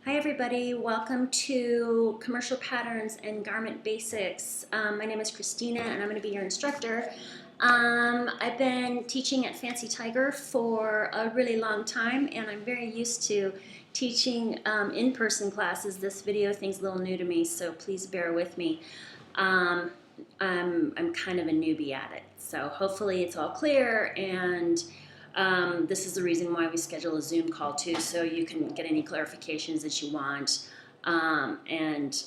Hi everybody, welcome to Commercial Patterns and Garment Basics. My name is Christina and I'm going to be your instructor. I've been teaching at Fancy Tiger for a really long time and I'm very used to teaching in-person classes. This video thing's a little new to me, so please bear with me. I'm kind of a newbie at it, so hopefully it's all clear, and this is the reason why we schedule a Zoom call too, so you can get any clarifications that you want. And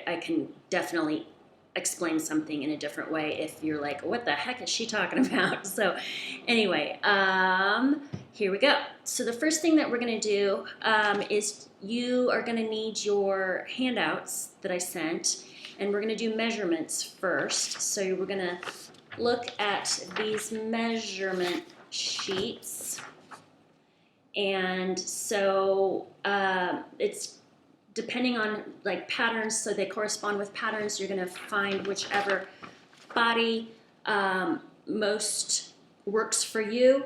I can definitely explain something in a different way if you're like, what the heck is she talking about? So anyway, here we go. So the first thing that we're going to do is you are going to need your handouts that I sent, and we're going to do measurements first. So we're going to look at these measurement sheets, and so it's depending on like patterns, so they correspond with patterns. You're going to find whichever body most works for you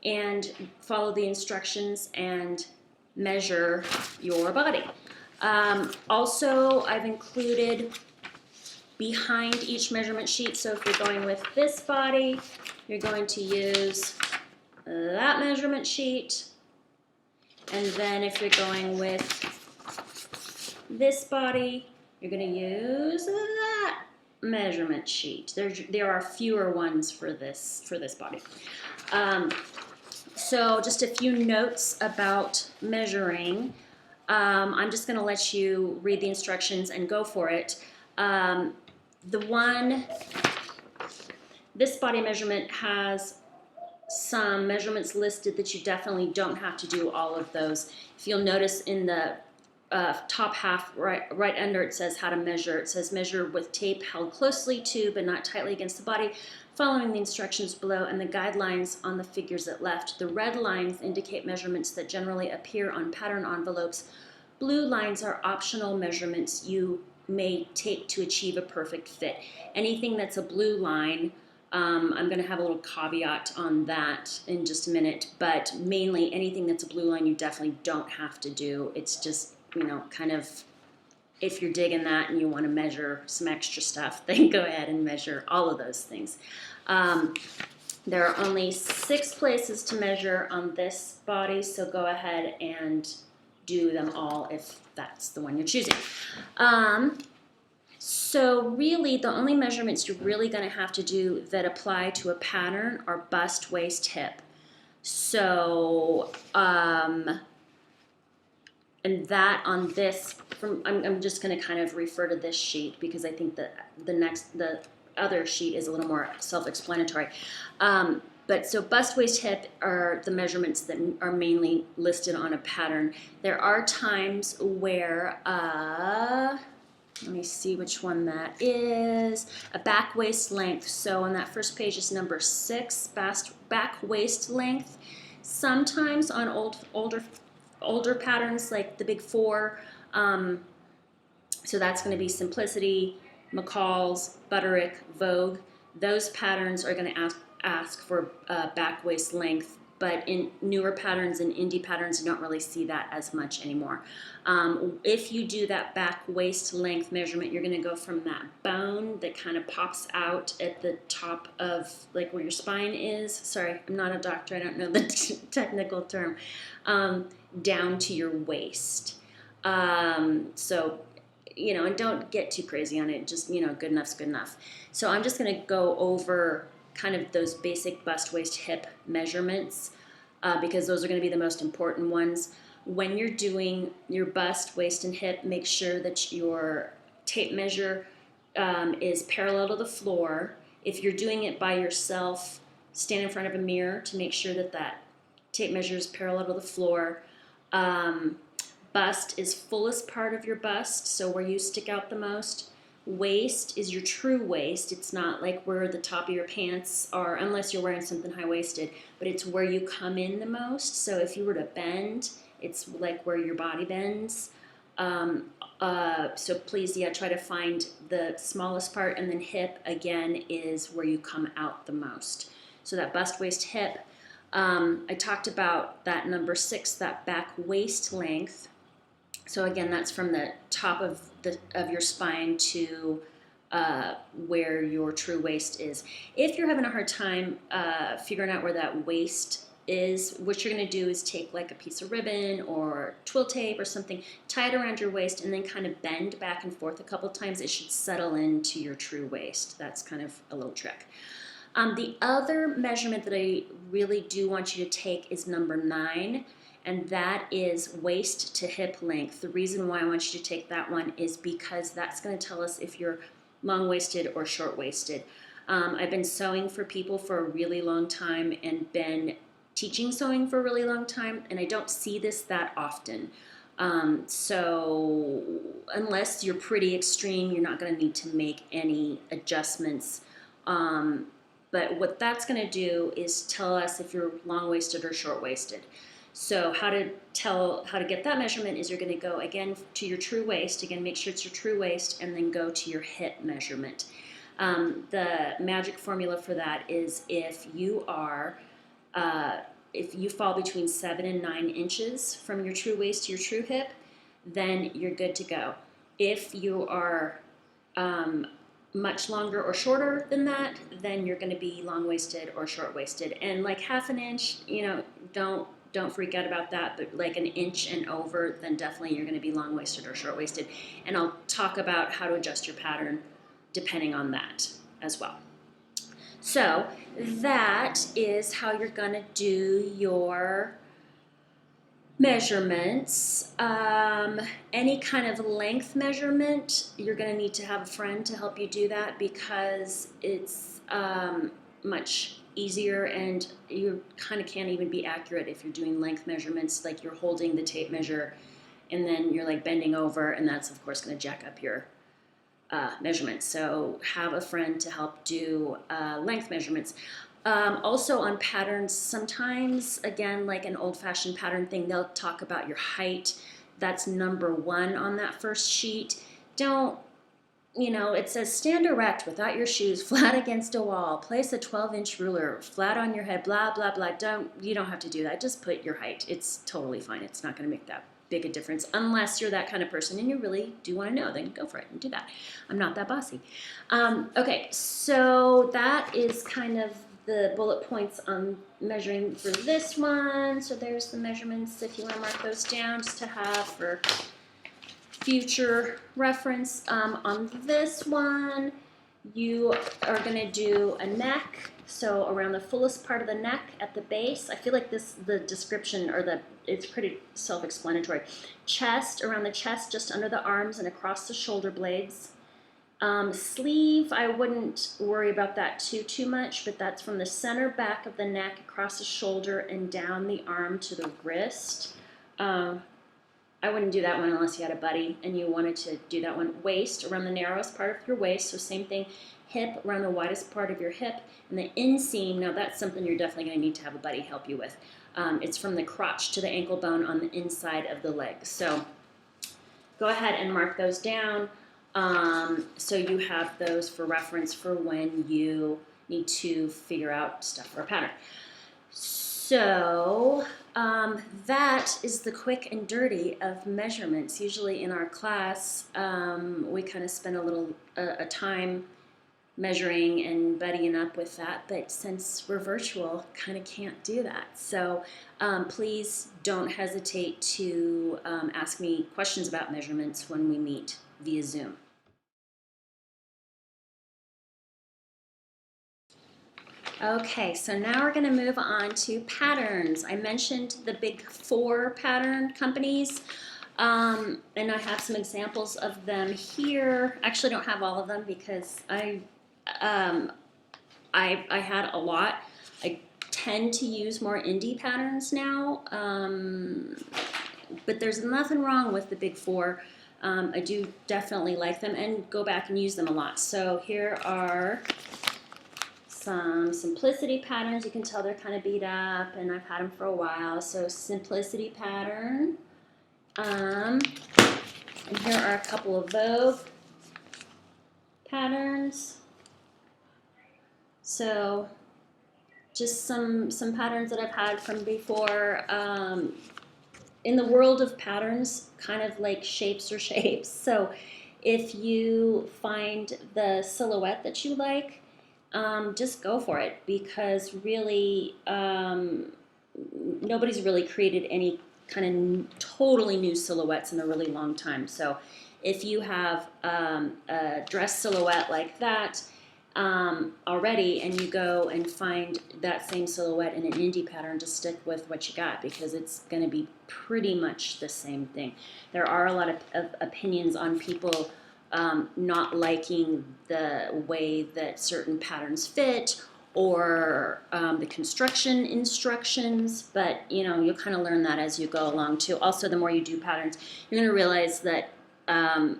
and follow the instructions and measure your body. Also, I've included behind each measurement sheet, so if you're going with this body, you're going to use that measurement sheet, and then if you're going with this body, you're going to use that measurement sheet. There are fewer ones for this body. So just a few notes about measuring. I'm just going to let you read the instructions and go for it. This body measurement has some measurements listed that you definitely don't have to do all of those. If you'll notice in the top half, right under it says how to measure. It says measure with tape held closely to but not tightly against the body, following the instructions below and the guidelines on the figures at left. The red lines indicate measurements that generally appear on pattern envelopes. Blue lines are optional measurements you may take to achieve a perfect fit. Anything that's a blue line, I'm going to have a little caveat on that in just a minute, but mainly anything that's a blue line you definitely don't have to do. It's just, kind of, if you're digging that and you want to measure some extra stuff, then go ahead and measure all of those things. There are only 6 places to measure on this body, so go ahead and do them all if that's the one you're choosing. So really, the only measurements you're really going to have to do that apply to a pattern are bust, waist, hip. So, and that on this, I'm just going to kind of refer to this sheet because I think that the other sheet is a little more self-explanatory. But so bust, waist, hip are the measurements that are mainly listed on a pattern. There are times where, let me see which one that is, a back waist length. So on that first page is number 6, back waist length. Sometimes on older patterns like the big 4, so that's going to be Simplicity, McCall's, Butterick, Vogue. Those patterns are going to ask for back waist length, but in newer patterns and indie patterns, you don't really see that as much anymore. If you do that back waist length measurement, you're going to go from that bone that kind of pops out at the top of like where your spine is. Sorry, I'm not a doctor. I don't know the technical term. Down to your waist. So, and don't get too crazy on it. Just, good enough's good enough. So I'm just going to go over kind of those basic bust, waist, hip measurements because those are going to be the most important ones. When you're doing your bust, waist, and hip, make sure that your tape measure is parallel to the floor. If you're doing it by yourself, stand in front of a mirror to make sure that that tape measure is parallel to the floor. Bust is fullest part of your bust, so where you stick out the most. Waist is your true waist. It's not like where the top of your pants are, unless you're wearing something high-waisted, but it's where you come in the most. So if you were to bend, it's like where your body bends. So please, try to find the smallest part, and then hip, again, is where you come out the most. So that bust, waist, hip. I talked about that number 6, that back waist length. So again, that's from the top of your spine to where your true waist is. If you're having a hard time figuring out where that waist is, what you're going to do is take like a piece of ribbon or twill tape or something, tie it around your waist, and then kind of bend back and forth a couple times. It should settle into your true waist. That's kind of a little trick. The other measurement that I really do want you to take is number 9, and that is waist to hip length. The reason why I want you to take that one is because that's going to tell us if you're long-waisted or short-waisted. I've been sewing for people for a really long time and been teaching sewing for a really long time, and I don't see this that often. So unless you're pretty extreme, you're not going to need to make any adjustments. But what that's going to do is tell us if you're long-waisted or short-waisted. So how to get that measurement is you're going to go again to your true waist. Again, make sure it's your true waist, and then go to your hip measurement. The magic formula for that is if you fall between 7 and 9 inches from your true waist to your true hip, then you're good to go. If you are much longer or shorter than that, then you're going to be long-waisted or short-waisted. And like half an inch, don't freak out about that, but like an inch and over, then definitely you're going to be long-waisted or short-waisted. And I'll talk about how to adjust your pattern depending on that as well. So that is how you're going to do your measurements. Any kind of length measurement, you're going to need to have a friend to help you do that, because it's much easier, and you kind of can't even be accurate if you're doing length measurements, like you're holding the tape measure and then you're like bending over, and that's of course going to jack up your measurements. So have a friend to help do length measurements. Also on patterns, sometimes, again, like an old-fashioned pattern thing, they'll talk about your height. That's number 1 on that first sheet. It says stand erect without your shoes flat against a wall. Place a 12-inch ruler flat on your head, blah, blah, blah. You don't have to do that. Just put your height. It's totally fine. It's not going to make that big a difference unless you're that kind of person and you really do want to know. Then go for it and do that. I'm not that bossy. Okay, so that is kind of the bullet points on measuring for this one. So there's the measurements if you want to mark those down just to have for future reference. On this one, you are going to do a neck, so around the fullest part of the neck at the base. I feel like the description it's pretty self-explanatory. Chest, around the chest, just under the arms and across the shoulder blades. Sleeve, I wouldn't worry about that too much, but that's from the center back of the neck across the shoulder and down the arm to the wrist. I wouldn't do that one unless you had a buddy and you wanted to do that one. Waist, around the narrowest part of your waist, so same thing. Hip, around the widest part of your hip. And the inseam, now that's something you're definitely going to need to have a buddy help you with. It's from the crotch to the ankle bone on the inside of the leg. So go ahead and mark those down. So you have those for reference for when you need to figure out stuff for a pattern. So that is the quick and dirty of measurements. Usually in our class, we kind of spend a time measuring and buddying up with that, but since we're virtual, kind of can't do that. So please don't hesitate to ask me questions about measurements when we meet via Zoom. Okay, so now we're going to move on to patterns. I mentioned the big 4 pattern companies, and I have some examples of them here. Actually, I don't have all of them because I had a lot. I tend to use more indie patterns now, but there's nothing wrong with the big 4. I do definitely like them and go back and use them a lot. So here are some simplicity patterns. You can tell they're kind of beat up and I've had them for a while. So simplicity pattern. And here are a couple of Vogue patterns. So just some patterns that I've had from before. in the world of patterns, kind of like shapes are shapes. So if you find the silhouette that you like, just go for it, because really nobody's really created any kind of totally new silhouettes in a really long time. So if you have a dress silhouette like that already, and you go and find that same silhouette in an indie pattern, just stick with what you got, because it's going to be pretty much the same thing. There are a lot of opinions on people not liking the way that certain patterns fit, or the construction instructions, but you'll kind of learn that as you go along too. Also, the more you do patterns, you're going to realize that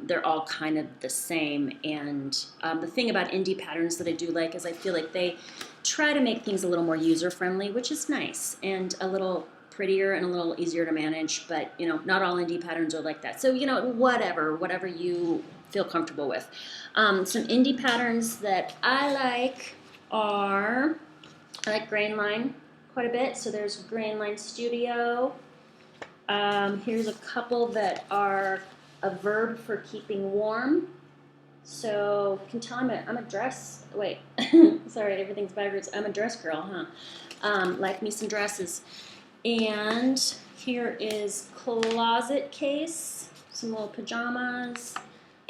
they're all kind of the same. And the thing about indie patterns that I do like is I feel like they try to make things a little more user-friendly, which is nice, and a little prettier and a little easier to manage. But not all indie patterns are like that. So whatever you feel comfortable with. Some indie patterns that I like are, I like Grain Line quite a bit. So there's Grain Line Studio. Here's a couple that are a verb for keeping warm. So you can tell I'm a dress, wait, sorry, everything's backwards. I'm a dress girl, huh? Like me some dresses. And here is Closet Case, some little pajamas.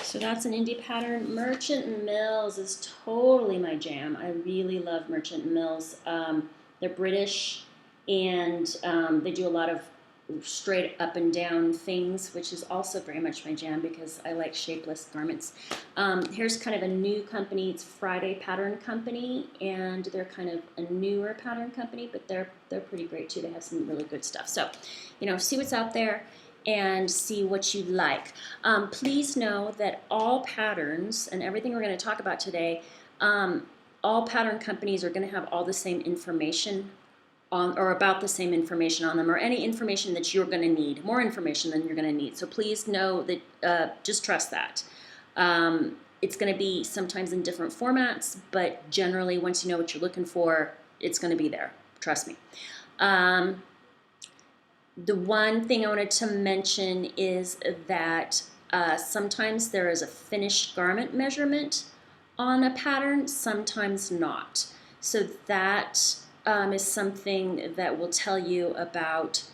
So that's an indie pattern. Merchant Mills is totally my jam. I really love Merchant Mills. They're British, and they do a lot of straight up and down things, which is also very much my jam because I like shapeless garments. Here's kind of a new company. It's Friday Pattern Company, and they're kind of a newer pattern company, but they're pretty great too. They have some really good stuff. So, see what's out there and see what you like. Please know that all patterns and everything we're going to talk about today, all pattern companies are going to have all the same information on, or about the same information on them, or any information that you're going to need, more information than you're going to need. So please know that, just trust that. It's going to be sometimes in different formats, but generally once you know what you're looking for, it's going to be there. Trust me. The one thing I wanted to mention is that sometimes there is a finished garment measurement on a pattern, sometimes not. So that is something that will tell you about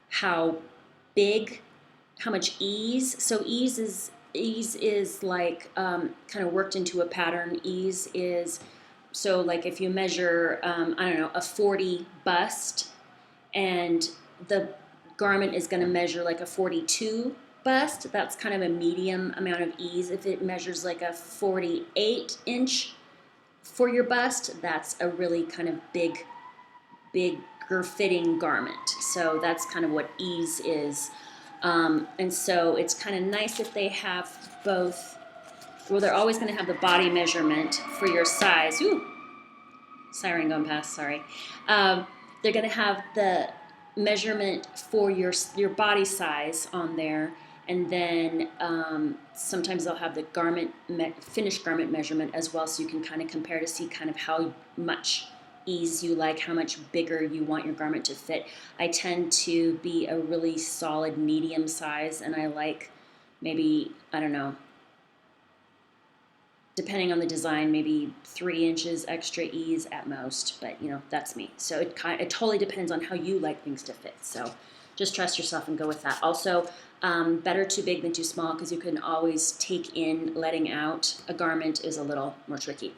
how much ease. So ease is like kind of worked into a pattern. Ease is, so like if you measure, a 40 bust, and the garment is going to measure like a 42 bust, that's kind of a medium amount of ease. If it measures like a 48 inch for your bust, that's a really kind of bigger fitting garment. So that's kind of what ease is. And so it's kind of nice if they have both. Well, they're always going to have the body measurement for your size. Ooh, siren going past, sorry. They're going to have the measurement for your body size on there, and then sometimes they'll have the finished garment measurement as well, so you can kind of compare to see kind of how much ease you like, how much bigger you want your garment to fit. I tend to be a really solid medium size, and I like maybe, depending on the design, maybe 3 inches extra ease at most, but that's me. So it totally depends on how you like things to fit. So just trust yourself and go with that. Also, better too big than too small, because you can always take in. Letting out a garment is a little more tricky.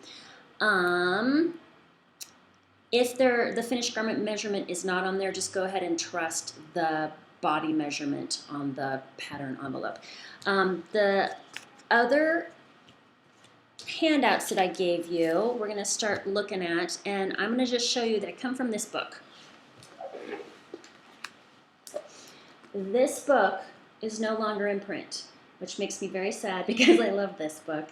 If the finished garment measurement is not on there, just go ahead and trust the body measurement on the pattern envelope. The other handouts that I gave you, we're going to start looking at, and I'm going to just show you that I come from this book. This book is no longer in print, which makes me very sad because I love this book.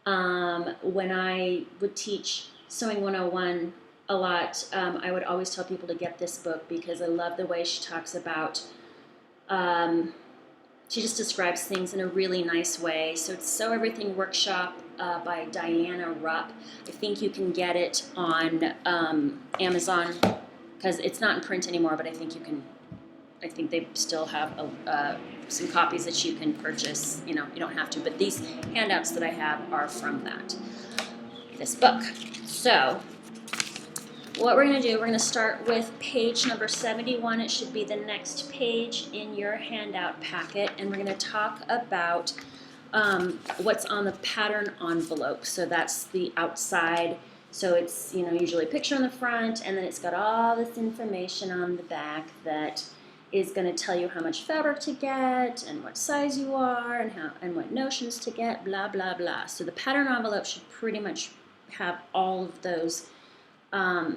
When I would teach Sewing 101 a lot, I would always tell people to get this book because I love the way she talks about, she just describes things in a really nice way. So it's Sew Everything Workshop by Diana Rupp. I think you can get it on Amazon, because it's not in print anymore, but I think you can I think they still have some copies that you can purchase. You don't have to, but these handouts that I have are from this book. So what we're going to do, we're going to start with page number 71. It should be the next page in your handout packet, and we're going to talk about what's on the pattern envelope. So that's the outside. So it's usually a picture on the front, and then it's got all this information on the back that is going to tell you how much fabric to get and what size you are and what notions to get, blah blah blah. So the pattern envelope should pretty much have all of those, all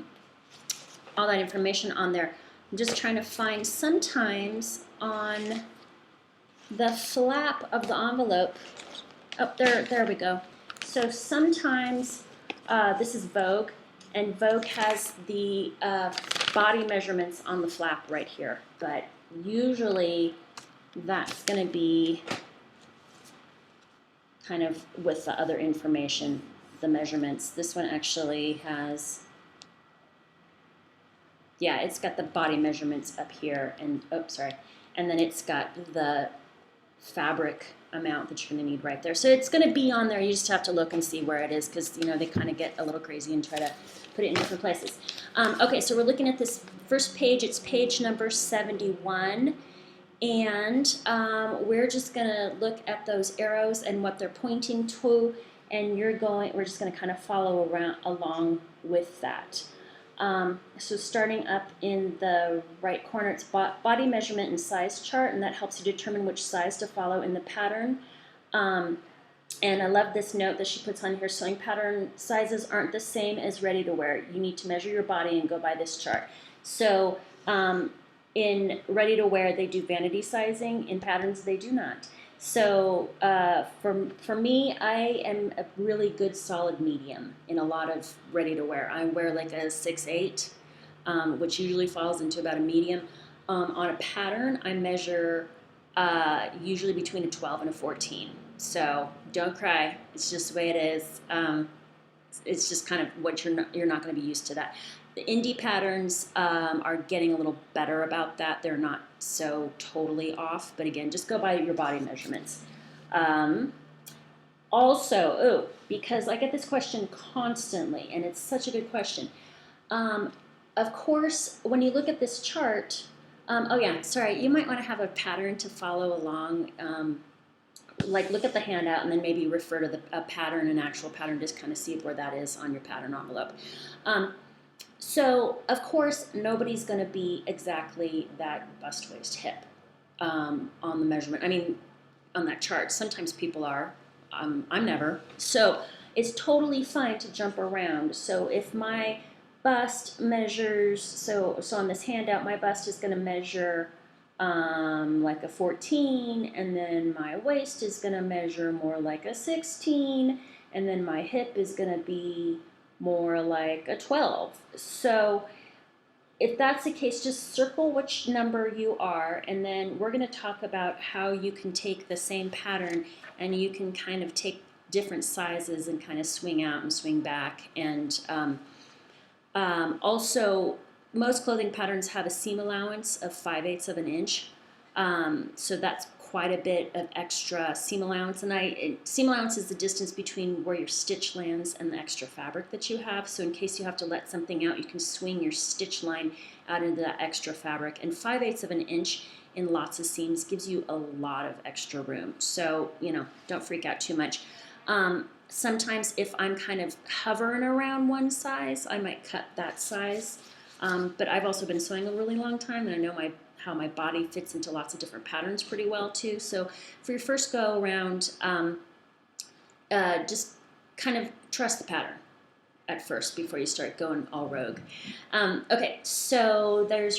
that information on there. I'm just trying to find, sometimes on the flap of the envelope. Oh, there we go. So sometimes this is Vogue, and Vogue has the body measurements on the flap right here, but usually that's going to be kind of with the other information, the measurements. This one actually has, yeah, it's got the body measurements up here, and and then it's got the fabric amount that you're going to need right there. So it's going to be on there. You just have to look and see where it is, because they kind of get a little crazy and try to put it in different places. Okay, so we're looking at this first page. It's page number 71, and we're just going to look at those arrows and what they're pointing to, and we're just going to kind of follow along with that. So starting up in the right corner, it's body measurement and size chart, and that helps you determine which size to follow in the pattern. And I love this note that she puts on here: sewing pattern sizes aren't the same as ready to wear. You need to measure your body and go by this chart. So in ready to wear, they do vanity sizing. In patterns, they do not. So for me, I am a really good solid medium in a lot of ready to wear. I wear like a 6'8", which usually falls into about a medium. On a pattern, I measure usually between a 12 and a 14. So don't cry. It's just the way it is. It's just kind of what you're not going to be used to that. The indie patterns are getting a little better about that. They're not so totally off, but again, just go by your body measurements. Also, because I get this question constantly, and it's such a good question. Of course, when you look at this chart, you might want to have a pattern to follow along. Like look at the handout and then maybe refer to a pattern, an actual pattern, just kind of see where that is on your pattern envelope. So, of course, nobody's going to be exactly that bust, waist, hip on the measurement. I mean, on that chart. Sometimes people are. I'm never. So, it's totally fine to jump around. So, if my bust measures, so on this handout, my bust is going to measure like a 14, and then my waist is going to measure more like a 16, and then my hip is going to be more like a 12. So if that's the case, just circle which number you are, and then we're going to talk about how you can take the same pattern and you can kind of take different sizes and kind of swing out and swing back. And also, most clothing patterns have a seam allowance of 5/8 of an inch. So that's quite a bit of extra seam allowance, and seam allowance is the distance between where your stitch lands and the extra fabric that you have. So in case you have to let something out, you can swing your stitch line out into that extra fabric. And 5/8 of an inch in lots of seams gives you a lot of extra room. So don't freak out too much. Sometimes if I'm kind of hovering around one size, I might cut that size. But I've also been sewing a really long time, and I know how my body fits into lots of different patterns pretty well too. So for your first go around, just kind of trust the pattern at first before you start going all rogue. Okay, so there's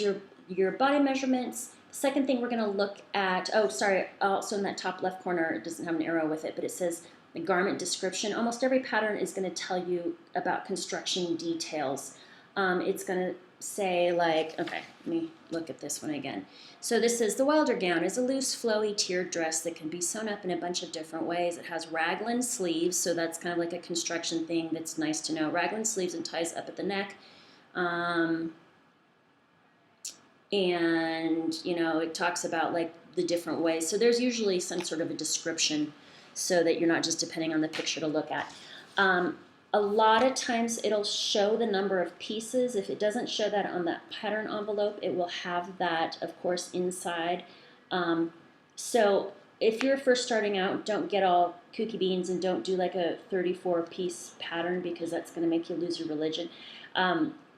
your body measurements. The second thing we're going to look at, also in that top left corner, it doesn't have an arrow with it, but it says the garment description. Almost every pattern is going to tell you about construction details. It's going to say like, okay, let me look at this one again. So this is the Wilder gown is a loose, flowy, tiered dress that can be sewn up in a bunch of different ways. It has raglan sleeves, so that's kind of like a construction thing that's nice to know. Raglan sleeves and ties up at the neck. and it talks about like the different ways. So there's usually some sort of a description so that you're not just depending on the picture to look at. A lot of times it'll show the number of pieces. If it doesn't show that on that pattern envelope, it will have that, of course, inside. So if you're first starting out, don't get all kooky beans and don't do like a 34-piece pattern, because that's going to make you lose your religion.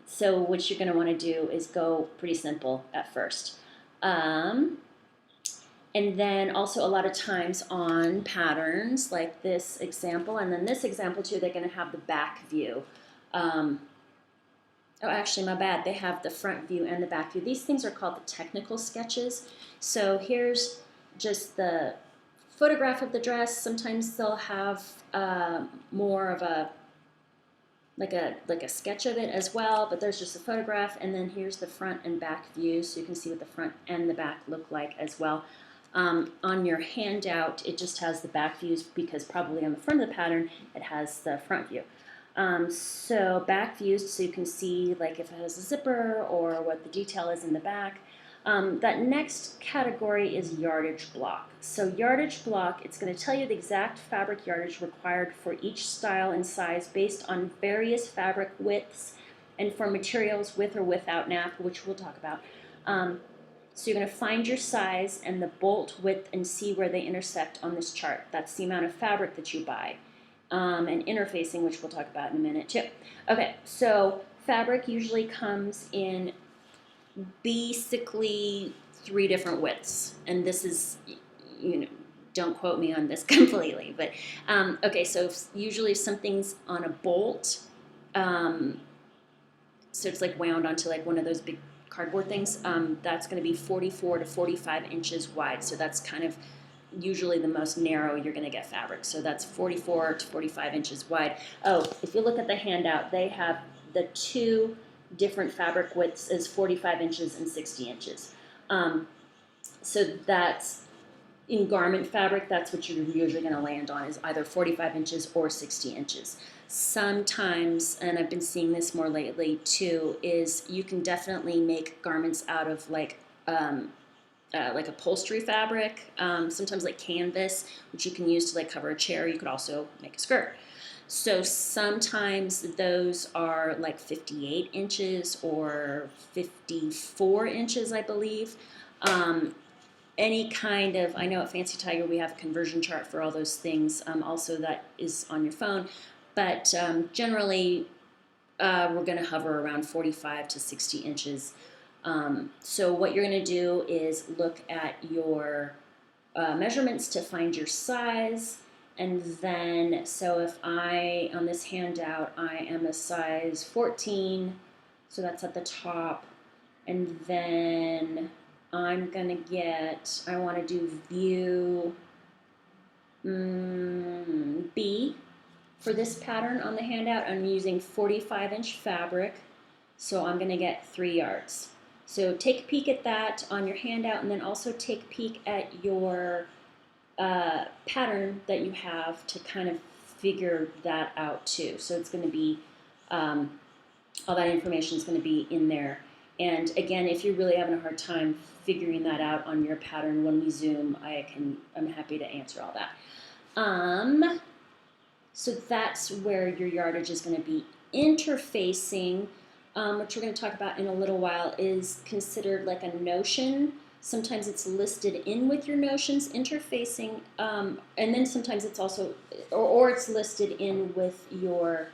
So what you're going to want to do is go pretty simple at first. And then also a lot of times on patterns like this example, and then this example too, they're going to have the back view. Oh, actually, my bad. They have the front view and the back view. These things are called the technical sketches. So here's just the photograph of the dress. Sometimes they'll have more of a like a sketch of it as well, but there's just a photograph, and then here's the front and back view, so you can see what the front and the back look like as well. On your handout, it just has the back views because probably on the front of the pattern, it has the front view. So back views, so you can see like if it has a zipper or what the detail is in the back. That next category is yardage block. So yardage block, it's going to tell you the exact fabric yardage required for each style and size based on various fabric widths and for materials with or without nap, which we'll talk about. So you're going to find your size and the bolt width and see where they intersect on this chart. That's the amount of fabric that you buy. And interfacing, which we'll talk about in a minute too. Okay, so fabric usually comes in basically 3 different widths. And this is, don't quote me on this completely. But, okay, so usually if something's on a bolt, so it's like wound onto like one of those big cardboard things, that's going to be 44 to 45 inches wide. So that's kind of usually the most narrow you're going to get fabric. So that's 44 to 45 inches wide. Oh, if you look at the handout, they have the 2 different fabric widths is 45 inches and 60 inches. So that's in garment fabric, that's what you're usually going to land on, is either 45 inches or 60 inches. Sometimes, and I've been seeing this more lately too, is you can definitely make garments out of like upholstery fabric, sometimes like canvas, which you can use to like cover a chair. You could also make a skirt. So sometimes those are like 58 inches or 54 inches, I believe. Any kind of, I know at Fancy Tiger we have a conversion chart for all those things, also that is on your phone, but generally we're going to hover around 45 to 60 inches. So what you're going to do is look at your measurements to find your size, and then, so if on this handout, I am a size 14, so that's at the top, and then I'm going to I want to do view B for this pattern on the handout. I'm using 45-inch fabric, so I'm going to get 3 yards. So take a peek at that on your handout, and then also take a peek at your pattern that you have to kind of figure that out too. So it's going to be, all that information is going to be in there. And again, if you're really having a hard time figuring that out on your pattern, when we Zoom, I'm happy to answer all that. So that's where your yardage is going to be. Interfacing, which we're going to talk about in a little while, is considered like a notion. Sometimes it's listed in with your notions, interfacing, and then sometimes it's also, or it's listed in with your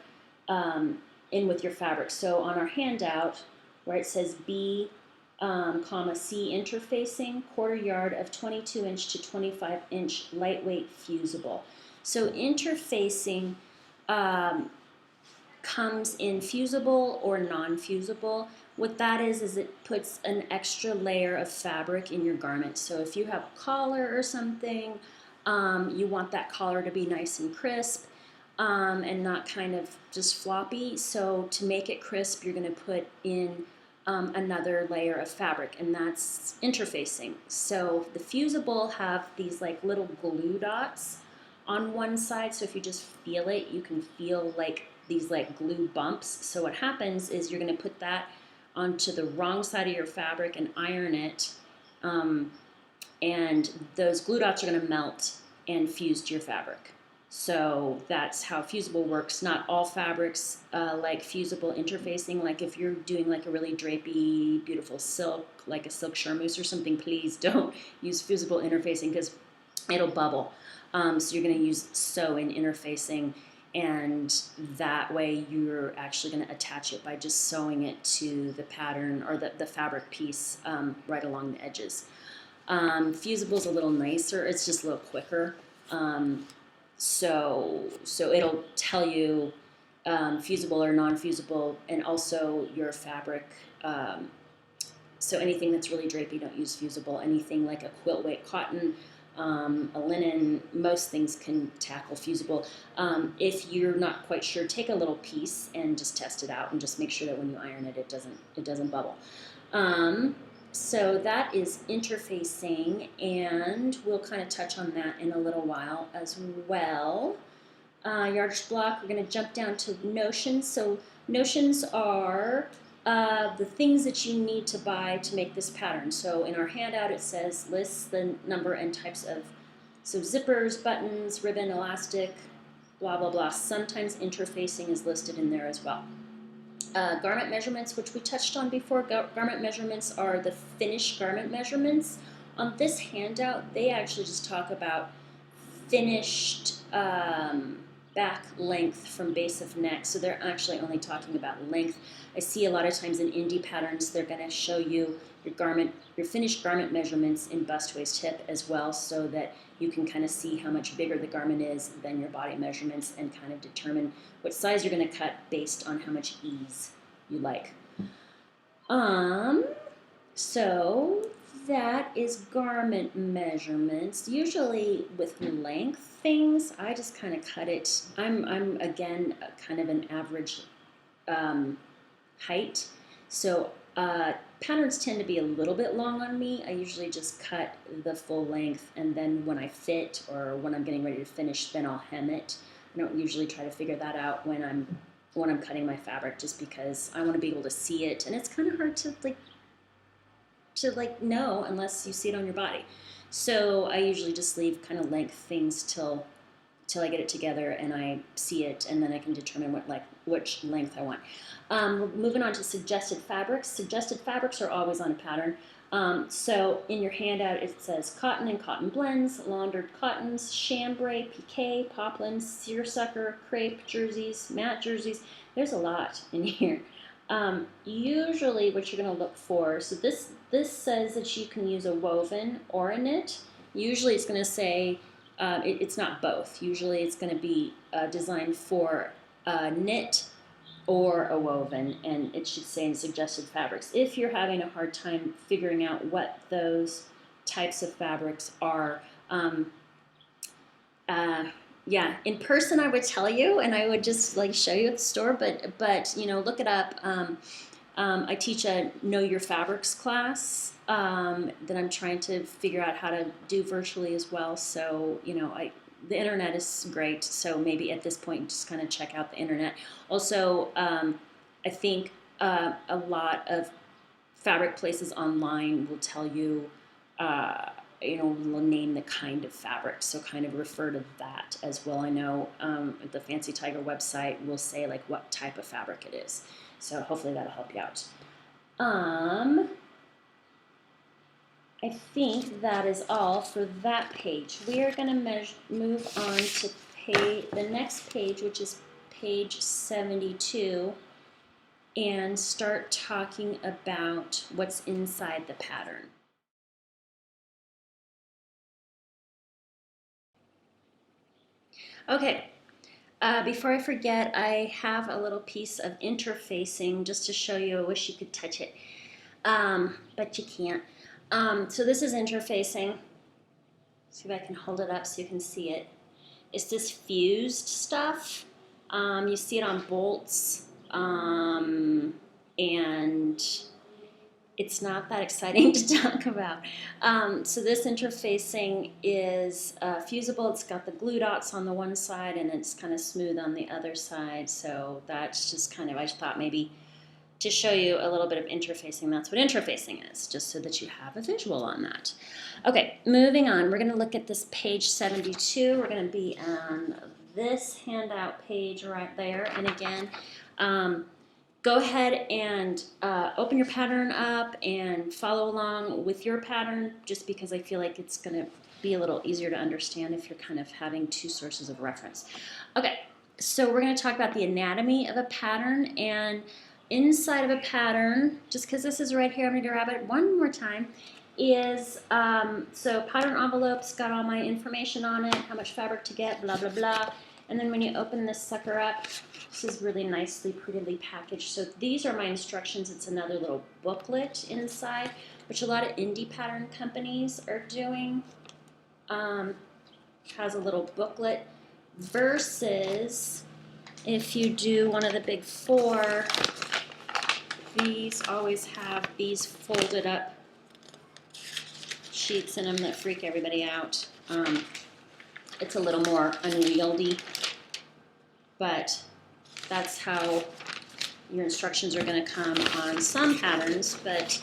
fabric. So on our handout, where it says B, C interfacing, 1/4 yard of 22-inch to 25-inch lightweight fusible. So interfacing comes in fusible or non-fusible. What that is it puts an extra layer of fabric in your garment. So if you have a collar or something, you want that collar to be nice and crisp and not kind of just floppy. So to make it crisp, you're going to put in another layer of fabric, and that's interfacing. So the fusible have these like little glue dots on one side, so if you just feel it, you can feel like these like glue bumps. So what happens is you're going to put that onto the wrong side of your fabric and iron it, and those glue dots are going to melt and fuse to your fabric. So that's how fusible works. Not all fabrics like fusible interfacing. Like if you're doing like a really drapey, beautiful silk, like a silk charmeuse or something, please don't use fusible interfacing because it'll bubble. So you're going to use sew-in interfacing, and that way you're actually going to attach it by just sewing it to the pattern or the fabric piece right along the edges. Fusible's a little nicer. It's just a little quicker. So it'll tell you fusible or non-fusible, and also your fabric. So anything that's really drapey, don't use fusible. Anything like a quilt weight cotton, a linen, most things can tackle fusible. If you're not quite sure, take a little piece and just test it out, and just make sure that when you iron it, it doesn't bubble. So that is interfacing, and we'll kind of touch on that in a little while as well. Yardage block, we're going to jump down to notions. So notions are the things that you need to buy to make this pattern. So in our handout it says lists the number and types of, so zippers, buttons, ribbon, elastic, blah, blah, blah. Sometimes interfacing is listed in there as well. Garment measurements, which we touched on before. Garment measurements are the finished garment measurements. On this handout, they actually just talk about finished back length from base of neck. So they're actually only talking about length. I see a lot of times in indie patterns, they're going to show you your finished garment measurements in bust, waist, hip as well, so that you can kind of see how much bigger the garment is than your body measurements, and kind of determine what size you're going to cut based on how much ease you like. So that is garment measurements. Usually with length things, I just kind of cut it. I'm again kind of an average height, so patterns tend to be a little bit long on me. I usually just cut the full length, and then when I fit or when I'm getting ready to finish, then I'll hem it. I don't usually try to figure that out when I'm cutting my fabric, just because I want to be able to see it, and it's kind of hard to know unless you see it on your body. So I usually just leave kind of length things till I get it together and I see it, and then I can determine which length I want. Moving on to suggested fabrics. Suggested fabrics are always on a pattern. So in your handout it says cotton and cotton blends, laundered cottons, chambray, piqué, poplin, seersucker, crepe, jerseys, matte jerseys. There's a lot in here. Usually what you're going to look for, so this says that you can use a woven or a knit. Usually it's going to say it's not both. Usually it's going to be designed for a knit or a woven, and it should say in suggested fabrics. If you're having a hard time figuring out what those types of fabrics are, yeah, in person I would tell you, and I would just show you at the store, but look it up. I teach a Know Your Fabrics class that I'm trying to figure out how to do virtually as well. So the internet is great, so maybe at this point just kind of check out the internet. Also, I think a lot of fabric places online will tell you, will name the kind of fabric, so kind of refer to that as well. I know the Fancy Tiger website will say what type of fabric it is, so hopefully that'll help you out. I think that is all for that page. We are going to move on to the next page, which is page 72, and start talking about what's inside the pattern. Okay, before I forget, I have a little piece of interfacing just to show you. I wish you could touch it, but you can't. So this is interfacing. See if I can hold it up so you can see it. It's this fused stuff. You see it on bolts, and it's not that exciting to talk about. So this interfacing is fusible. It's got the glue dots on the one side, and it's kind of smooth on the other side. So that's just kind of, I thought maybe to show you a little bit of interfacing. That's what interfacing is, just so that you have a visual on that. Okay, moving on. We're going to look at this page 72. We're going to be on this handout page right there. And again, go ahead and open your pattern up and follow along with your pattern, just because I feel like it's going to be a little easier to understand if you're kind of having two sources of reference. Okay, so we're going to talk about the anatomy of a pattern, and inside of a pattern, just because this is right here, I'm going to grab it one more time, is, so pattern envelope's got all my information on it, how much fabric to get, blah, blah, blah. And then when you open this sucker up, this is really nicely, prettily packaged. So these are my instructions. It's another little booklet inside, which a lot of indie pattern companies are doing. Has a little booklet versus if you do one of the big four, these always have these folded up sheets in them that freak everybody out. It's a little more unwieldy, but that's how your instructions are going to come on some patterns. But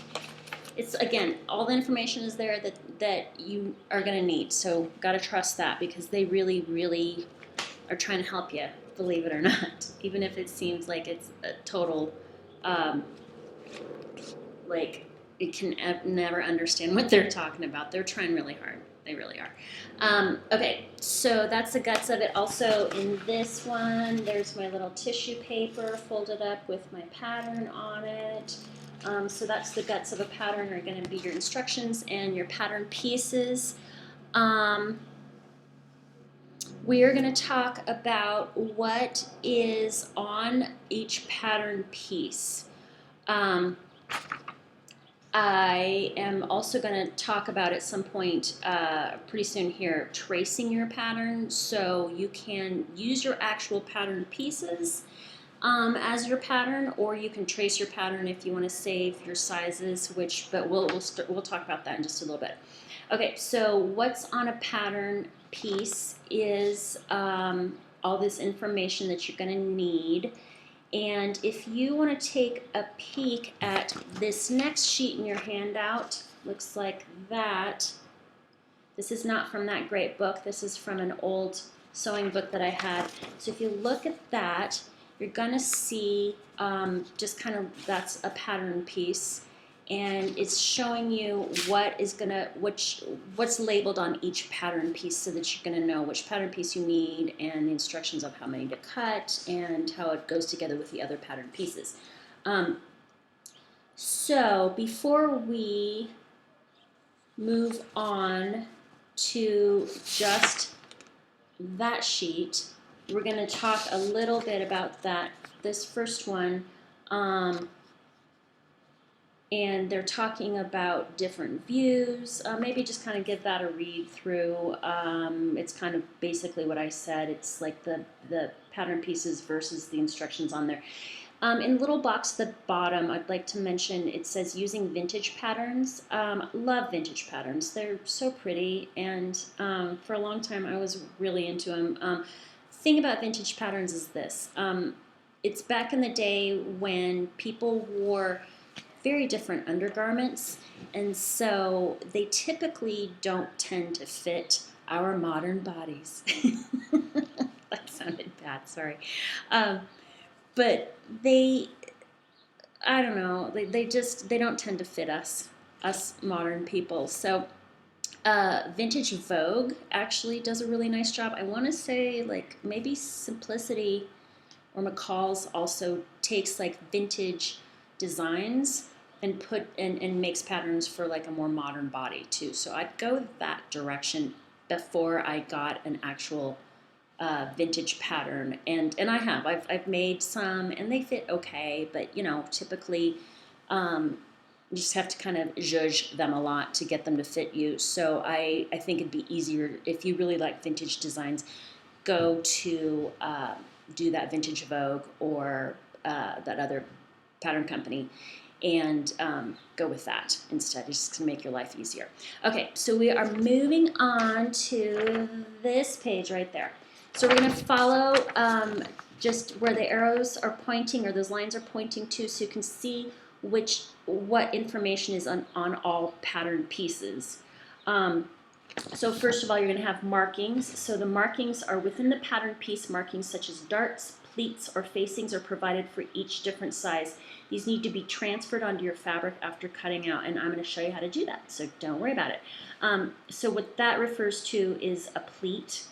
it's, again, all the information is there that you are going to need. So got to trust that, because they really, really are trying to help you, believe it or not. Even if it seems like it's a total, like it can never understand what they're talking about. They're trying really hard. They really are. Okay, so that's the guts of it. Also in this one, there's my little tissue paper folded up with my pattern on it. So that's the guts of a pattern, are going to be your instructions and your pattern pieces. We are going to talk about what is on each pattern piece. I am also going to talk about at some point pretty soon here tracing your pattern, so you can use your actual pattern pieces as your pattern, or you can trace your pattern if you want to save your sizes, but we'll talk about that in just a little bit. Okay, so what's on a pattern piece is all this information that you're going to need. And if you want to take a peek at this next sheet in your handout, looks like that. This is not from that great book. This is from an old sewing book that I had. So if you look at that, you're going to see just kind of, that's a pattern piece. And it's showing you what's labeled on each pattern piece, so that you're going to know which pattern piece you need, and the instructions of how many to cut and how it goes together with the other pattern pieces. So before we move on to just that sheet, we're going to talk a little bit about this first one. And they're talking about different views. Maybe just kind of give that a read through. It's kind of basically what I said. It's like the pattern pieces versus the instructions on there. In the little box at the bottom, I'd like to mention, it says using vintage patterns. Love vintage patterns. They're so pretty, and for a long time I was really into them. Thing about vintage patterns is this. It's back in the day when people wore very different undergarments, and so they typically don't tend to fit our modern bodies. That sounded bad, sorry. But I don't know, they don't tend to fit us modern people. So Vintage Vogue actually does a really nice job. I want to say, like, maybe Simplicity or McCall's also takes like vintage designs and makes patterns for like a more modern body too. So I'd go that direction before I got an actual vintage pattern, and I've made some and they fit okay, but you know, typically you just have to kind of judge them a lot to get them to fit you. So I think it'd be easier if you really like vintage designs, go to do that Vintage Vogue or that other pattern company, and go with that instead. It's just going to make your life easier. Okay, so we are moving on to this page right there. So we're going to follow just where the arrows are pointing or those lines are pointing to, so you can see what information is on all pattern pieces. So first of all, you're going to have markings. So the markings are within the pattern piece. Markings such as darts, pleats, or facings are provided for each different size. These need to be transferred onto your fabric after cutting out, and I'm going to show you how to do that, so don't worry about it. So what that refers to is a pleat.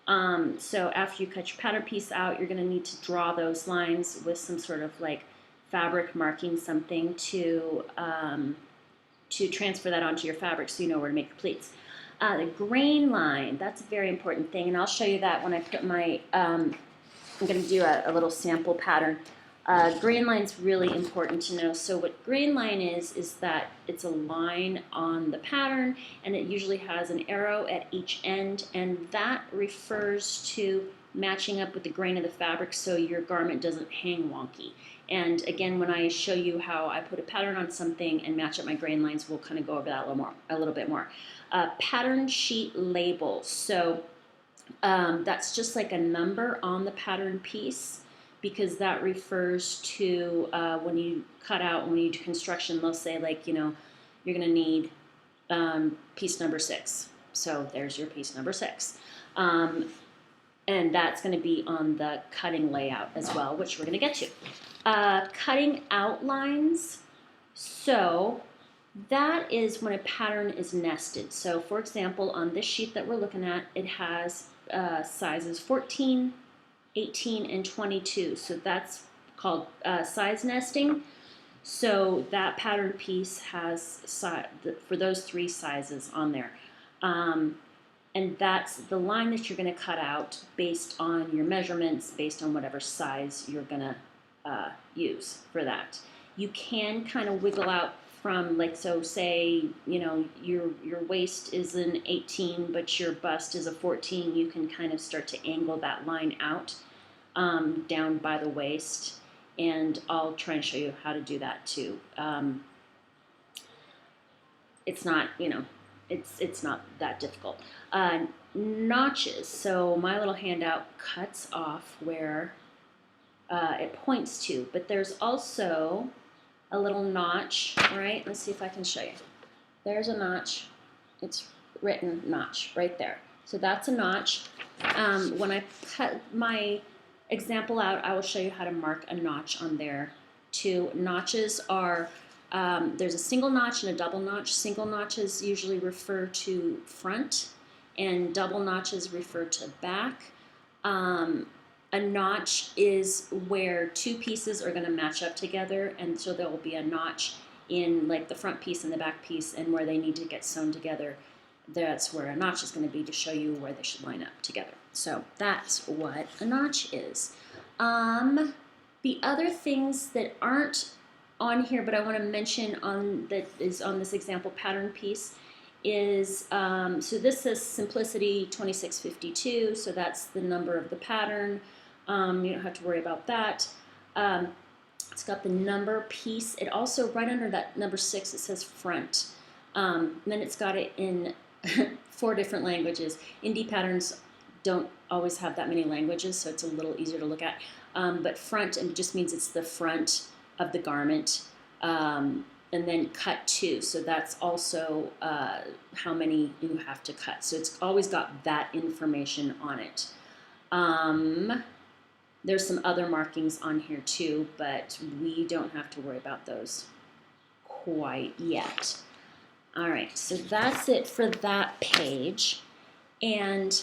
So after you cut your pattern piece out, you're going to need to draw those lines with some sort of like fabric marking something to transfer that onto your fabric so you know where to make your pleats. The grain line, that's a very important thing, and I'll show you that when I put my, I'm going to do a little sample pattern. Grain line's really important to know. So what grain line is that it's a line on the pattern, and it usually has an arrow at each end, and that refers to matching up with the grain of the fabric so your garment doesn't hang wonky. And again, when I show you how I put a pattern on something and match up my grain lines, we'll kind of go over that a little bit more. Pattern sheet label. So that's just like a number on the pattern piece, because that refers to when you cut out, when you do construction, they'll say like, you know, you're going to need piece number 6. So there's your piece number 6. And that's going to be on the cutting layout as well, which we're going to get to. Cutting outlines. So that is when a pattern is nested. So for example, on this sheet that we're looking at, it has sizes 14, 18, and 22. So that's called size nesting. So that pattern piece has for those 3 sizes on there. And that's the line that you're going to cut out based on your measurements, based on whatever size you're going to use for that. You can kind of wiggle out from, like, so say, you know, your waist is an 18, but your bust is a 14. You can kind of start to angle that line out down by the waist, and I'll try and show you how to do that too. It's not, you know, it's not that difficult. Notches. So my little handout cuts off where it points to, but there's also a little notch, right? Let's see if I can show you. There's a notch. It's written notch right there. So that's a notch. When I cut my example out, I will show you how to mark a notch on there too. Notches are, there's a single notch and a double notch. Single notches usually refer to front, and double notches refer to back. A notch is where 2 pieces are going to match up together, and so there will be a notch in like the front piece and the back piece, and where they need to get sewn together, that's where a notch is going to be to show you where they should line up together. So that's what a notch is. The other things that aren't on here, but I want to mention that is on this example pattern piece, is, so this says Simplicity 2652, so that's the number of the pattern. You don't have to worry about that. It's got the number piece. It also, right under that number 6, it says front. Then it's got it in 4 different languages. Indie patterns don't always have that many languages, so it's a little easier to look at. But front, and it just means it's the front of the garment. And then cut to, so that's also how many you have to cut. So it's always got that information on it. There's some other markings on here too, but we don't have to worry about those quite yet. All right, so that's it for that page. And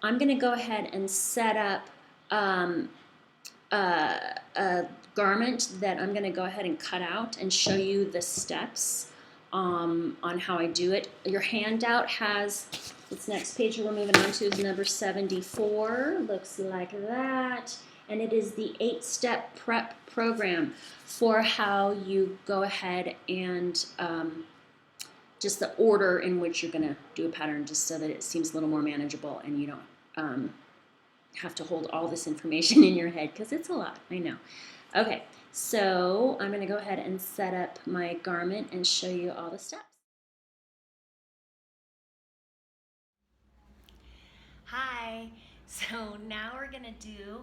I'm going to go ahead and set up a garment that I'm going to go ahead and cut out and show you the steps on how I do it. Your handout has, this next page we're moving on to is number 74. Looks like that. And it is the 8-step prep program for how you go ahead and just the order in which you're going to do a pattern, just so that it seems a little more manageable and you don't have to hold all this information in your head, because it's a lot, I know. Okay, so I'm going to go ahead and set up my garment and show you all the steps. Hi, so now we're going to do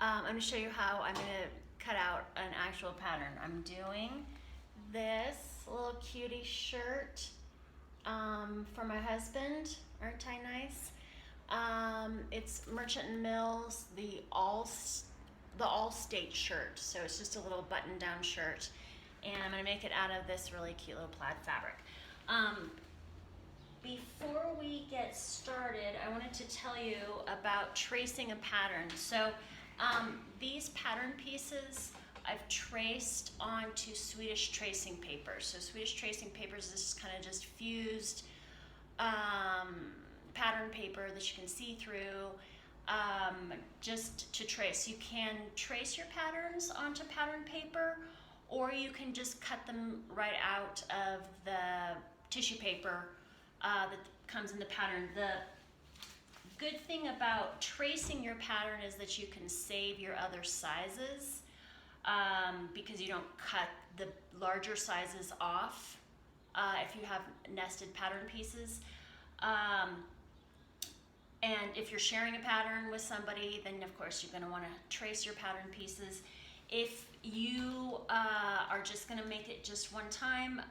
I'm going to show you how I'm going to cut out an actual pattern. I'm doing this little cutie shirt for my husband. Aren't I nice? It's Merchant & Mills, the All-State shirt. So it's just a little button-down shirt. And I'm going to make it out of this really cute little plaid fabric. Before we get started, I wanted to tell you about tracing a pattern. So these pattern pieces I've traced onto Swedish tracing paper. So Swedish tracing paper is this kind of just fused pattern paper that you can see through just to trace. You can trace your patterns onto pattern paper, or you can just cut them right out of the tissue paper that comes in the pattern. The good thing about tracing your pattern is that you can save your other sizes because you don't cut the larger sizes off if you have nested pattern pieces. And if you're sharing a pattern with somebody, then of course you're going to want to trace your pattern pieces. If you are just going to make it just one time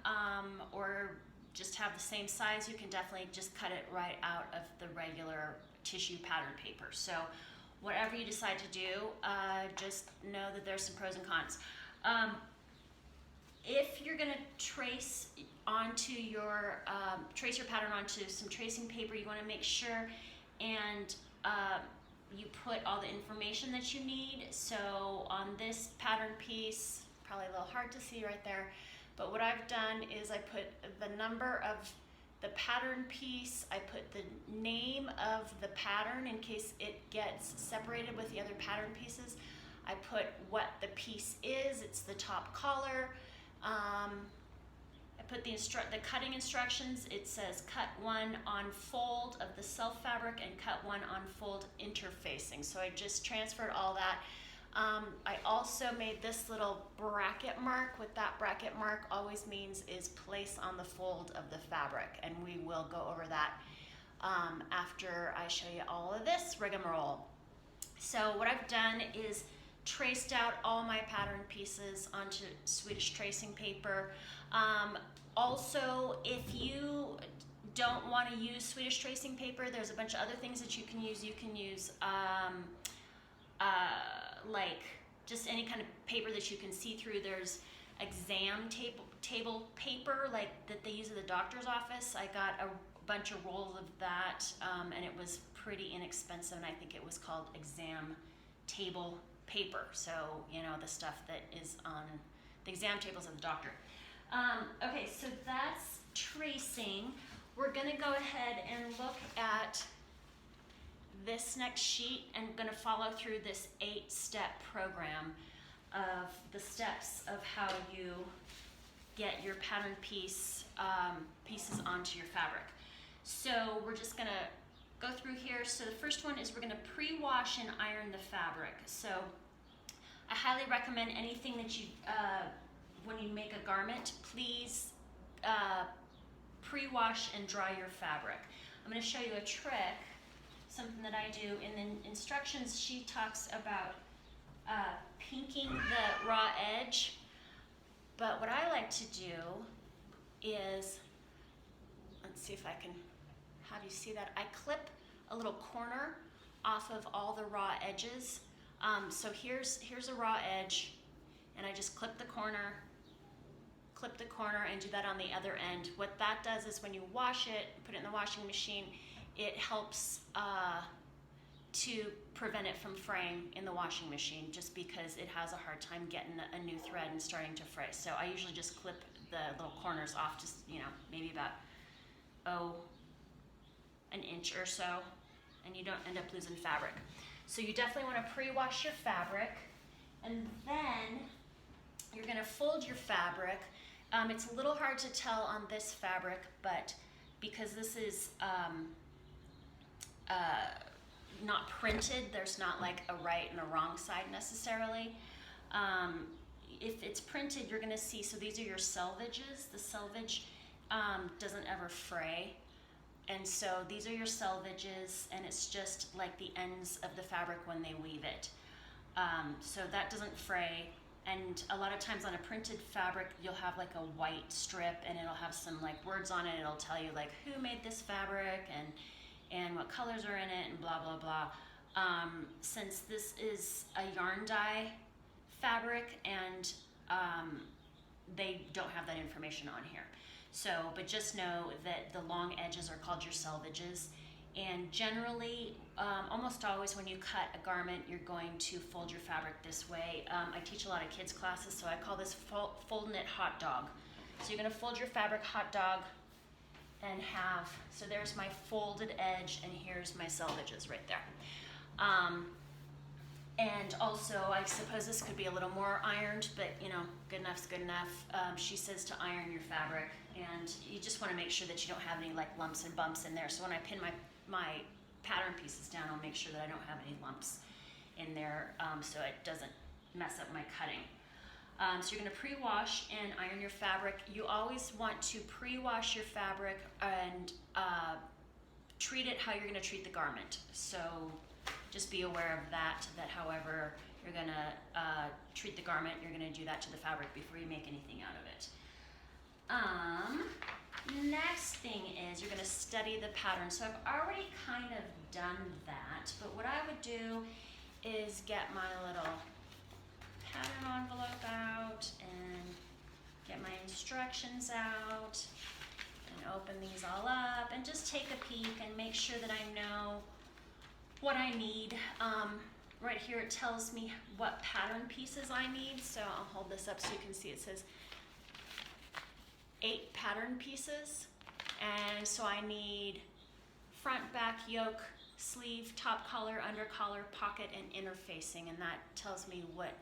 or just have the same size, you can definitely just cut it right out of the regular tissue pattern paper. So whatever you decide to do, just know that there's some pros and cons. If you're going to trace your pattern onto some tracing paper, you want to make sure and you put all the information that you need. So on this pattern piece, probably a little hard to see right there, but what I've done is I put the number of the pattern piece, I put the name of the pattern in case it gets separated with the other pattern pieces. I put what the piece is, it's the top collar. I put the cutting instructions. It says cut one on fold of the self fabric and cut one on fold interfacing. So I just transferred all that. I also made this little bracket mark. What that bracket mark always means is place on the fold of the fabric, and we will go over that after I show you all of this rigmarole. So what I've done is traced out all my pattern pieces onto Swedish tracing paper. Also, if you don't want to use Swedish tracing paper, there's a bunch of other things that you can use. You can use like just any kind of paper that you can see through. There's exam table paper like that they use at the doctor's office. I got a bunch of rolls of that and it was pretty inexpensive, and I think it was called exam table paper. So, you know, the stuff that is on the exam tables of the doctor. Okay, so that's tracing. We're gonna go ahead and look at this next sheet and gonna follow through this 8-step program of the steps of how you get your pattern pieces onto your fabric. So we're just gonna go through here. So the first one is we're gonna pre-wash and iron the fabric. So I highly recommend anything that you, when you make a garment, please pre-wash and dry your fabric. I'm gonna show you a trick, something that I do. In the instructions, she talks about pinking the raw edge, but what I like to do is, let's see if I can have you see that. I clip a little corner off of all the raw edges. So here's a raw edge, and I just clip the corner, and do that on the other end. What that does is when you wash it, put it in the washing machine, it helps to prevent it from fraying in the washing machine, just because it has a hard time getting a new thread and starting to fray. So I usually just clip the little corners off, just, you know, maybe about an inch or so, and you don't end up losing fabric. So you definitely want to pre-wash your fabric, and then you're going to fold your fabric. It's a little hard to tell on this fabric, but because this is not printed, there's not like a right and a wrong side necessarily. If it's printed, you're going to see, so these are your selvages. The selvage doesn't ever fray. And so these are your selvages, and it's just like the ends of the fabric when they weave it. so that doesn't fray. And a lot of times on a printed fabric, you'll have like a white strip and it'll have some like words on it. It'll tell you like who made this fabric and what colors are in it and blah, blah, blah. Since this is a yarn dye fabric and they don't have that information on here. So, but just know that the long edges are called your selvages. And generally, almost always when you cut a garment, you're going to fold your fabric this way. I teach a lot of kids classes, so I call this fold knit hot dog. So you're gonna fold your fabric hot dog and have, so there's my folded edge and here's my selvages right there. And also, I suppose this could be a little more ironed, but you know, good enough's good enough. She says to iron your fabric, and you just want to make sure that you don't have any like lumps and bumps in there. So when I pin my pattern pieces down, I'll make sure that I don't have any lumps in there, so it doesn't mess up my cutting. So you're going to pre-wash and iron your fabric. You always want to pre-wash your fabric and treat it how you're going to treat the garment. So just be aware of that however you're going to treat the garment, you're going to do that to the fabric before you make anything out of it. Next thing is you're going to study the pattern. So I've already kind of done that, but what I would do is get my little pattern envelope out and get my instructions out and open these all up and just take a peek and make sure that I know what I need. Right here it tells me what pattern pieces I need, so I'll hold this up so you can see. It says 8 pattern pieces, and so I need front, back, yoke, sleeve, top collar, under collar, pocket, and inner facing, and that tells me what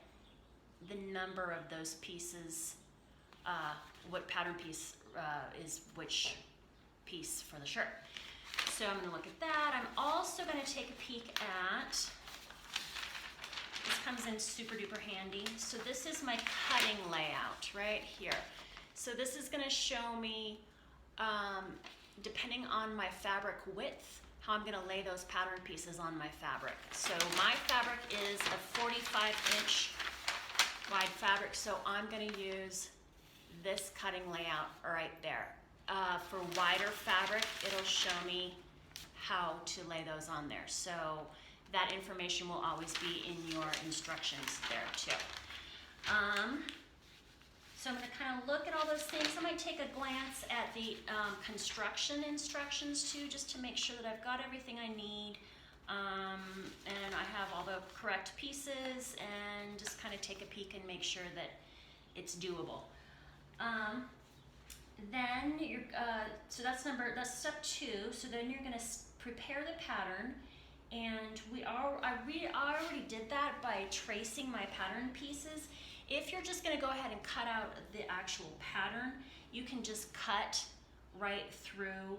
the number of those pieces, what pattern piece is which piece for the shirt. So I'm going to look at that. I'm also going to take a peek at, this comes in super duper handy. So this is my cutting layout right here. So this is going to show me, depending on my fabric width, how I'm going to lay those pattern pieces on my fabric. So my fabric is a 45-inch wide fabric, so I'm going to use this cutting layout right there. For wider fabric, it'll show me how to lay those on there. So that information will always be in your instructions there too. So I'm going to kind of look at all those things. I might take a glance at the construction instructions too, just to make sure that I've got everything I need. And I have all the correct pieces, and just kind of take a peek and make sure that it's doable. Then you're, so that's step 2. So then you're going to prepare the pattern, and I already did that by tracing my pattern pieces. If you're just going to go ahead and cut out the actual pattern, you can just cut right through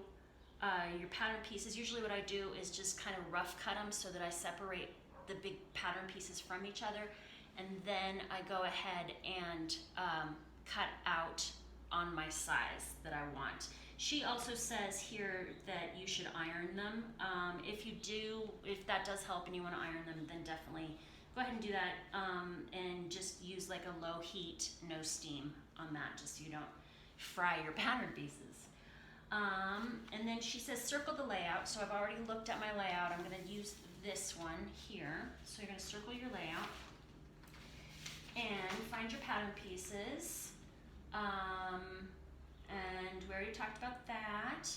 your pattern pieces. Usually what I do is just kind of rough cut them so that I separate the big pattern pieces from each other, and then I go ahead and cut out on my size that I want. She also says here that you should iron them. If that does help and you want to iron them, then definitely go ahead and do that, and just use like a low heat, no steam on that, just so you don't fry your pattern pieces. And then she says circle the layout. So I've already looked at my layout. I'm going to use this one here. So you're going to circle your layout and find your pattern pieces. And we already talked about that.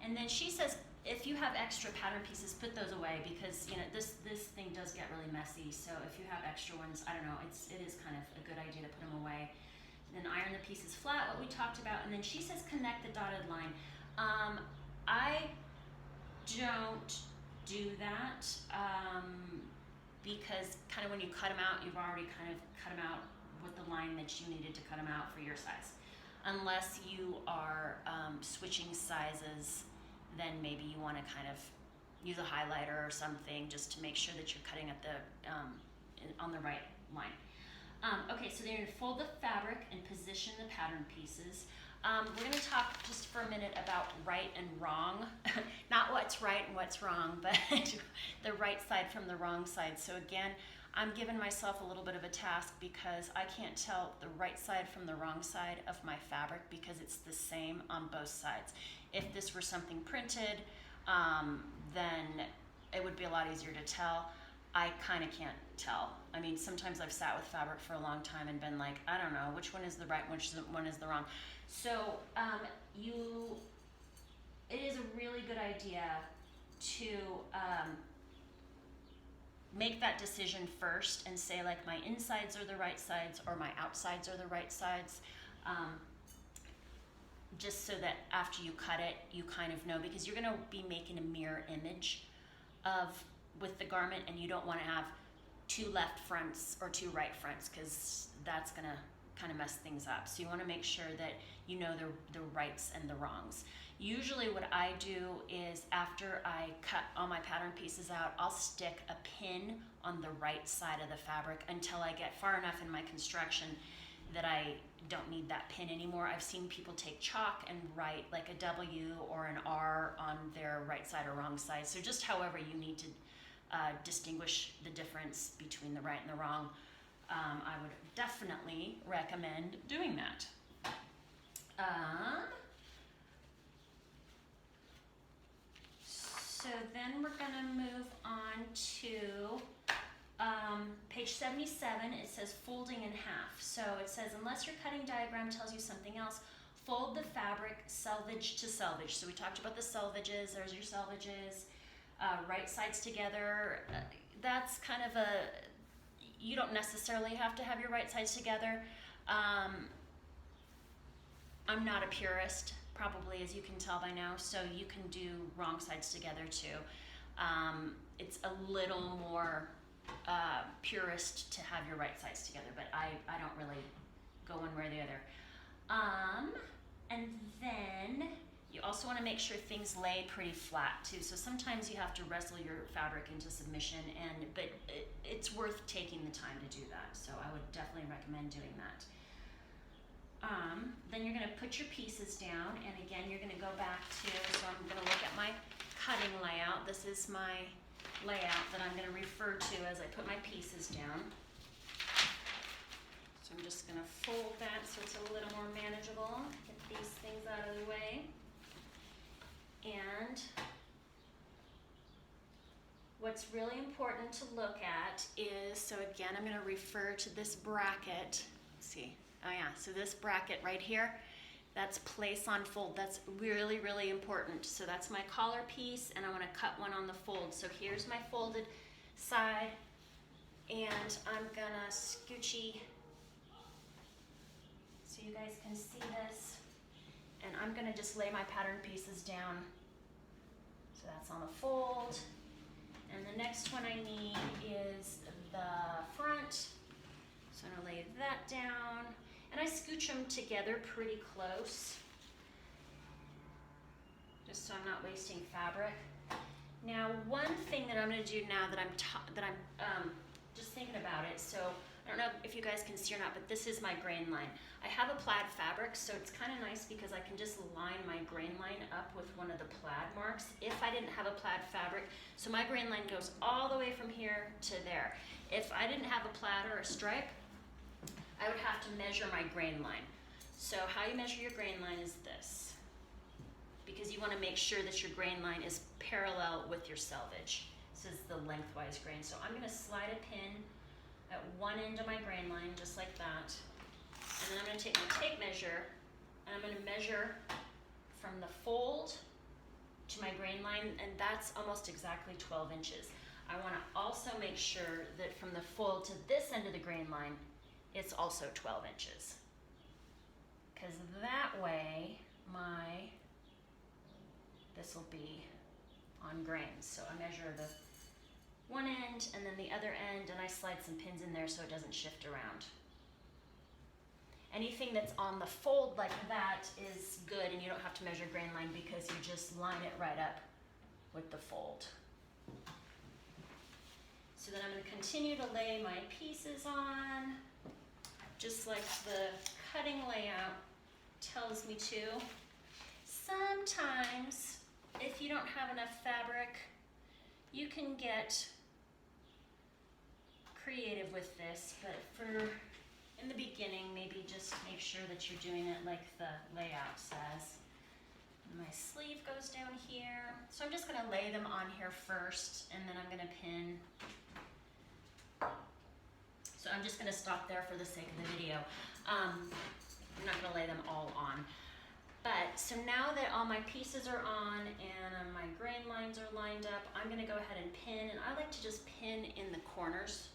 And then she says if you have extra pattern pieces, put those away, because you know this thing does get really messy. So if you have extra ones, I don't know, it is kind of a good idea to put them away. And then iron the pieces flat, what we talked about. And then she says connect the dotted line. I don't do that because kind of when you cut them out, you've already kind of cut them out with the line that you needed to cut them out for your size. Unless you are switching sizes, then maybe you want to kind of use a highlighter or something just to make sure that you're cutting at the on the right line. Okay, so then you're going to fold the fabric and position the pattern pieces. We're going to talk just for a minute about right and wrong. Not what's right and what's wrong, but the right side from the wrong side. So again, I'm giving myself a little bit of a task because I can't tell the right side from the wrong side of my fabric because it's the same on both sides. If this were something printed, then it would be a lot easier to tell. I kind of can't tell. I mean, sometimes I've sat with fabric for a long time and been like, I don't know, which one is the right, which one is the wrong. So it is a really good idea to make that decision first and say, like, my insides are the right sides or my outsides are the right sides, just so that after you cut it, you kind of know, because you're going to be making a mirror image with the garment, and you don't want to have two left fronts or two right fronts, because that's going to kind of mess things up. So you want to make sure that you know the rights and the wrongs. Usually what I do is, after I cut all my pattern pieces out, I'll stick a pin on the right side of the fabric until I get far enough in my construction that I don't need that pin anymore. I've seen people take chalk and write like a W or an R on their right side or wrong side. So just however you need to distinguish the difference between the right and the wrong, I would definitely recommend doing that. So then we're going to move on to page 77. It says folding in half. So it says, unless your cutting diagram tells you something else, fold the fabric selvage to selvage. So we talked about the selvages. There's your selvages. Right sides together. That's kind of you don't necessarily have to have your right sides together. I'm not a purist, probably, as you can tell by now, so you can do wrong sides together too. It's a little more purist to have your right sides together, but I don't really go one way or the other. And then you also want to make sure things lay pretty flat too. So sometimes you have to wrestle your fabric into submission, but it's worth taking the time to do that. So I would definitely recommend doing that. Then you're going to put your pieces down, and again you're going to go back to, so I'm going to look at my cutting layout. This is my layout that I'm going to refer to as I put my pieces down. So I'm just going to fold that so it's a little more manageable. Get these things out of the way. And what's really important to look at is, so again, I'm going to refer to this bracket. Let's see. Oh yeah, so this bracket right here, that's place on fold. That's really, really important. So that's my collar piece, and I want to cut one on the fold. So here's my folded side, and I'm gonna scoochy so you guys can see this. And I'm gonna just lay my pattern pieces down. So that's on the fold. And the next one I need is the front. So I'm gonna lay that down. And I scooch them together pretty close, just so I'm not wasting fabric. Now, one thing that I'm gonna do now that I'm just thinking about it, so I don't know if you guys can see or not, but this is my grain line. I have a plaid fabric, so it's kind of nice because I can just line my grain line up with one of the plaid marks if I didn't have a plaid fabric. So my grain line goes all the way from here to there. If I didn't have a plaid or a stripe, I would have to measure my grain line. So how you measure your grain line is this, because you want to make sure that your grain line is parallel with your selvage. This is the lengthwise grain. So I'm going to slide a pin at one end of my grain line, just like that. And then I'm going to take my tape measure, and I'm going to measure from the fold to my grain line, and that's almost exactly 12 inches. I want to also make sure that from the fold to this end of the grain line, it's also 12 inches. Because that way, this will be on grains. So I measure the one end and then the other end, and I slide some pins in there so it doesn't shift around. Anything that's on the fold like that is good, and you don't have to measure grain line because you just line it right up with the fold. So then I'm going to continue to lay my pieces on, just like the cutting layout tells me to. Sometimes, if you don't have enough fabric, you can get creative with this, but for in the beginning, maybe just make sure that you're doing it like the layout says. And my sleeve goes down here. So I'm just gonna lay them on here first, and then I'm gonna pin. So I'm just gonna stop there for the sake of the video. I'm not gonna lay them all on. But so now that all my pieces are on and my grain lines are lined up, I'm gonna go ahead and pin, and I like to just pin in the corners.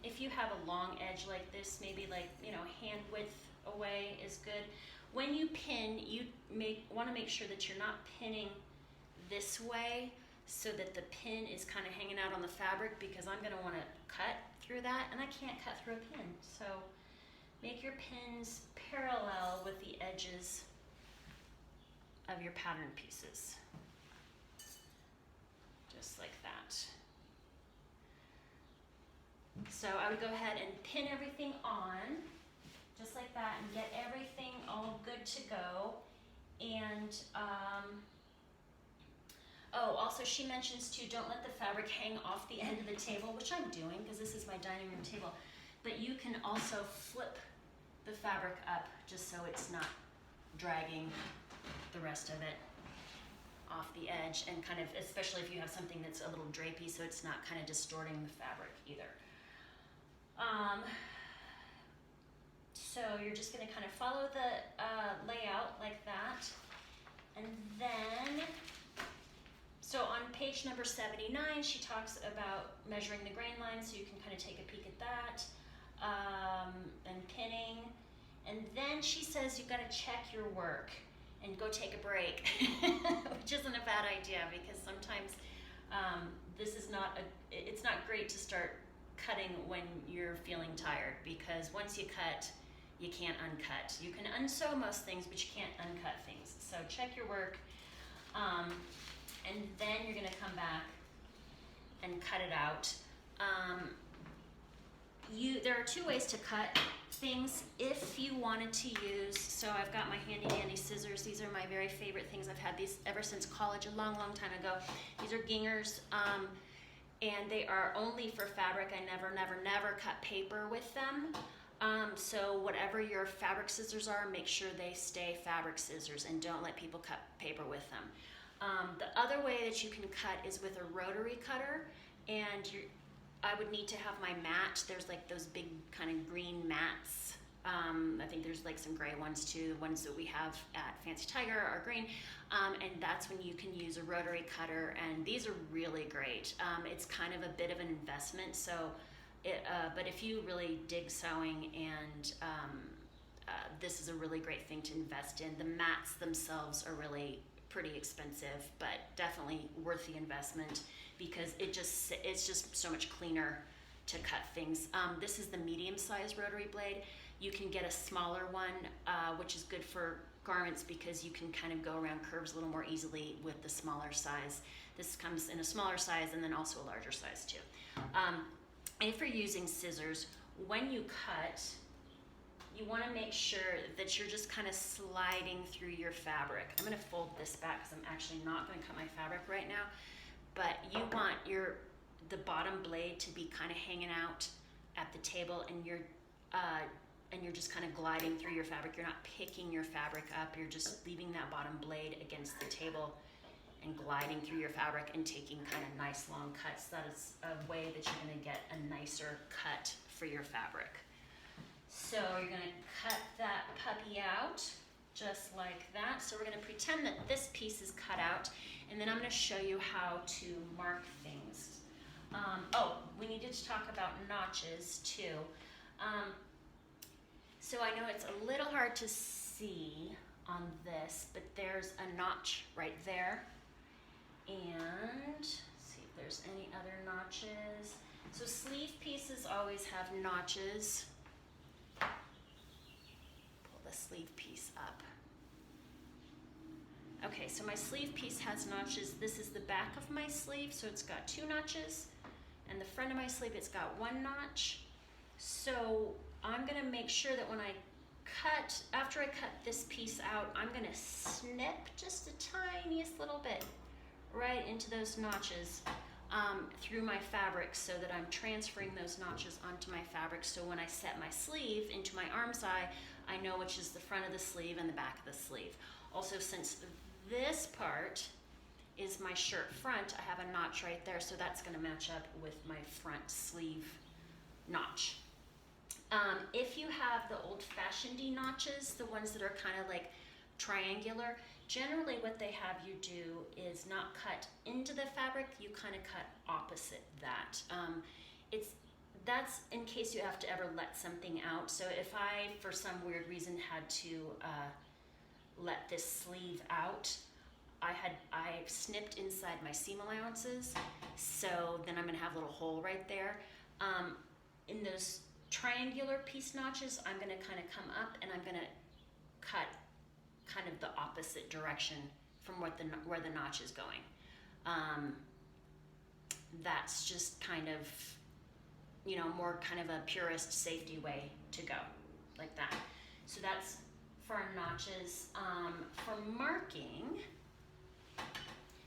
If you have a long edge like this, maybe like, you know, hand width away is good. When you pin, you want to make sure that you're not pinning this way so that the pin is kind of hanging out on the fabric, because I'm going to want to cut through that, and I can't cut through a pin. So make your pins parallel with the edges of your pattern pieces, just like that. So I would go ahead and pin everything on, just like that, and get everything all good to go. And oh, also she mentions too, don't let the fabric hang off the end of the table, which I'm doing because this is my dining room table. But you can also flip the fabric up just so it's not dragging the rest of it off the edge, and kind of, especially if you have something that's a little drapey, so it's not kind of distorting the fabric either. So you're just going to kind of follow the layout like that. And then, so on page number 79, she talks about measuring the grain lines, so you can kind of take a peek at that, and pinning. And then she says you've got to check your work and go take a break, which isn't a bad idea, because sometimes this is not it's not great to start cutting when you're feeling tired, because once you cut, you can't uncut. You can unsew most things, but you can't uncut things. So check your work, and then you're gonna come back and cut it out. There are two ways to cut things if you wanted to use, so I've got my handy dandy scissors. These are my very favorite things. I've had these ever since college, a long time ago. These are Gingers, and they are only for fabric. I never cut paper with them. So whatever your fabric scissors are, make sure they stay fabric scissors and don't let people cut paper with them. The other way that you can cut is with a rotary cutter, and I would need to have my mat. There's like those big kind of green mats. I think there's like some gray ones too. The ones that we have at Fancy Tiger are green, and that's when you can use a rotary cutter, and these are really great. It's kind of a bit of an investment, so but if you really dig sewing, and this is a really great thing to invest in. The mats themselves are really pretty expensive, but definitely worth the investment, because it's just so much cleaner to cut things. This is the medium-sized rotary blade. You can get a smaller one, which is good for garments, because you can kind of go around curves a little more easily with the smaller size. This comes in a smaller size and then also a larger size too. If you're using scissors, when you cut, you want to make sure that you're just kind of sliding through your fabric. I'm going to fold this back because I'm actually not going to cut my fabric right now, but you want the bottom blade to be kind of hanging out at the table, and you're just kind of gliding through your fabric. You're not picking your fabric up. You're just leaving that bottom blade against the table and gliding through your fabric and taking kind of nice long cuts. That is a way that you're going to get a nicer cut for your fabric. So you're going to cut that puppy out just like that. So we're going to pretend that this piece is cut out, and then I'm going to show you how to mark things. We needed to talk about notches too. So I know it's a little hard to see on this, but there's a notch right there. And see if there's any other notches. So sleeve pieces always have notches. Pull the sleeve piece up. Okay, so my sleeve piece has notches. This is the back of my sleeve, so it's got 2 notches. And the front of my sleeve, it's got 1 notch. So I'm gonna make sure that when I cut, after I cut this piece out, I'm gonna snip just the tiniest little bit right into those notches through my fabric, so that I'm transferring those notches onto my fabric. So when I set my sleeve into my arm's eye, I know which is the front of the sleeve and the back of the sleeve. Also, since this part is my shirt front, I have a notch right there, so that's going to match up with my front sleeve notch. If you have the old-fashioned notches, the ones that are kind of like triangular, generally what they have you do is not cut into the fabric, you kind of cut opposite that. That's in case you have to ever let something out. So if I, for some weird reason, had to let this sleeve out, I snipped inside my seam allowances, so then I'm gonna have a little hole right there. In those triangular piece notches, I'm gonna kind of come up and I'm gonna cut kind of the opposite direction from where the notch is going. That's just kind of, you know, more kind of a purist safety way to go, like that. So that's for our notches. For marking,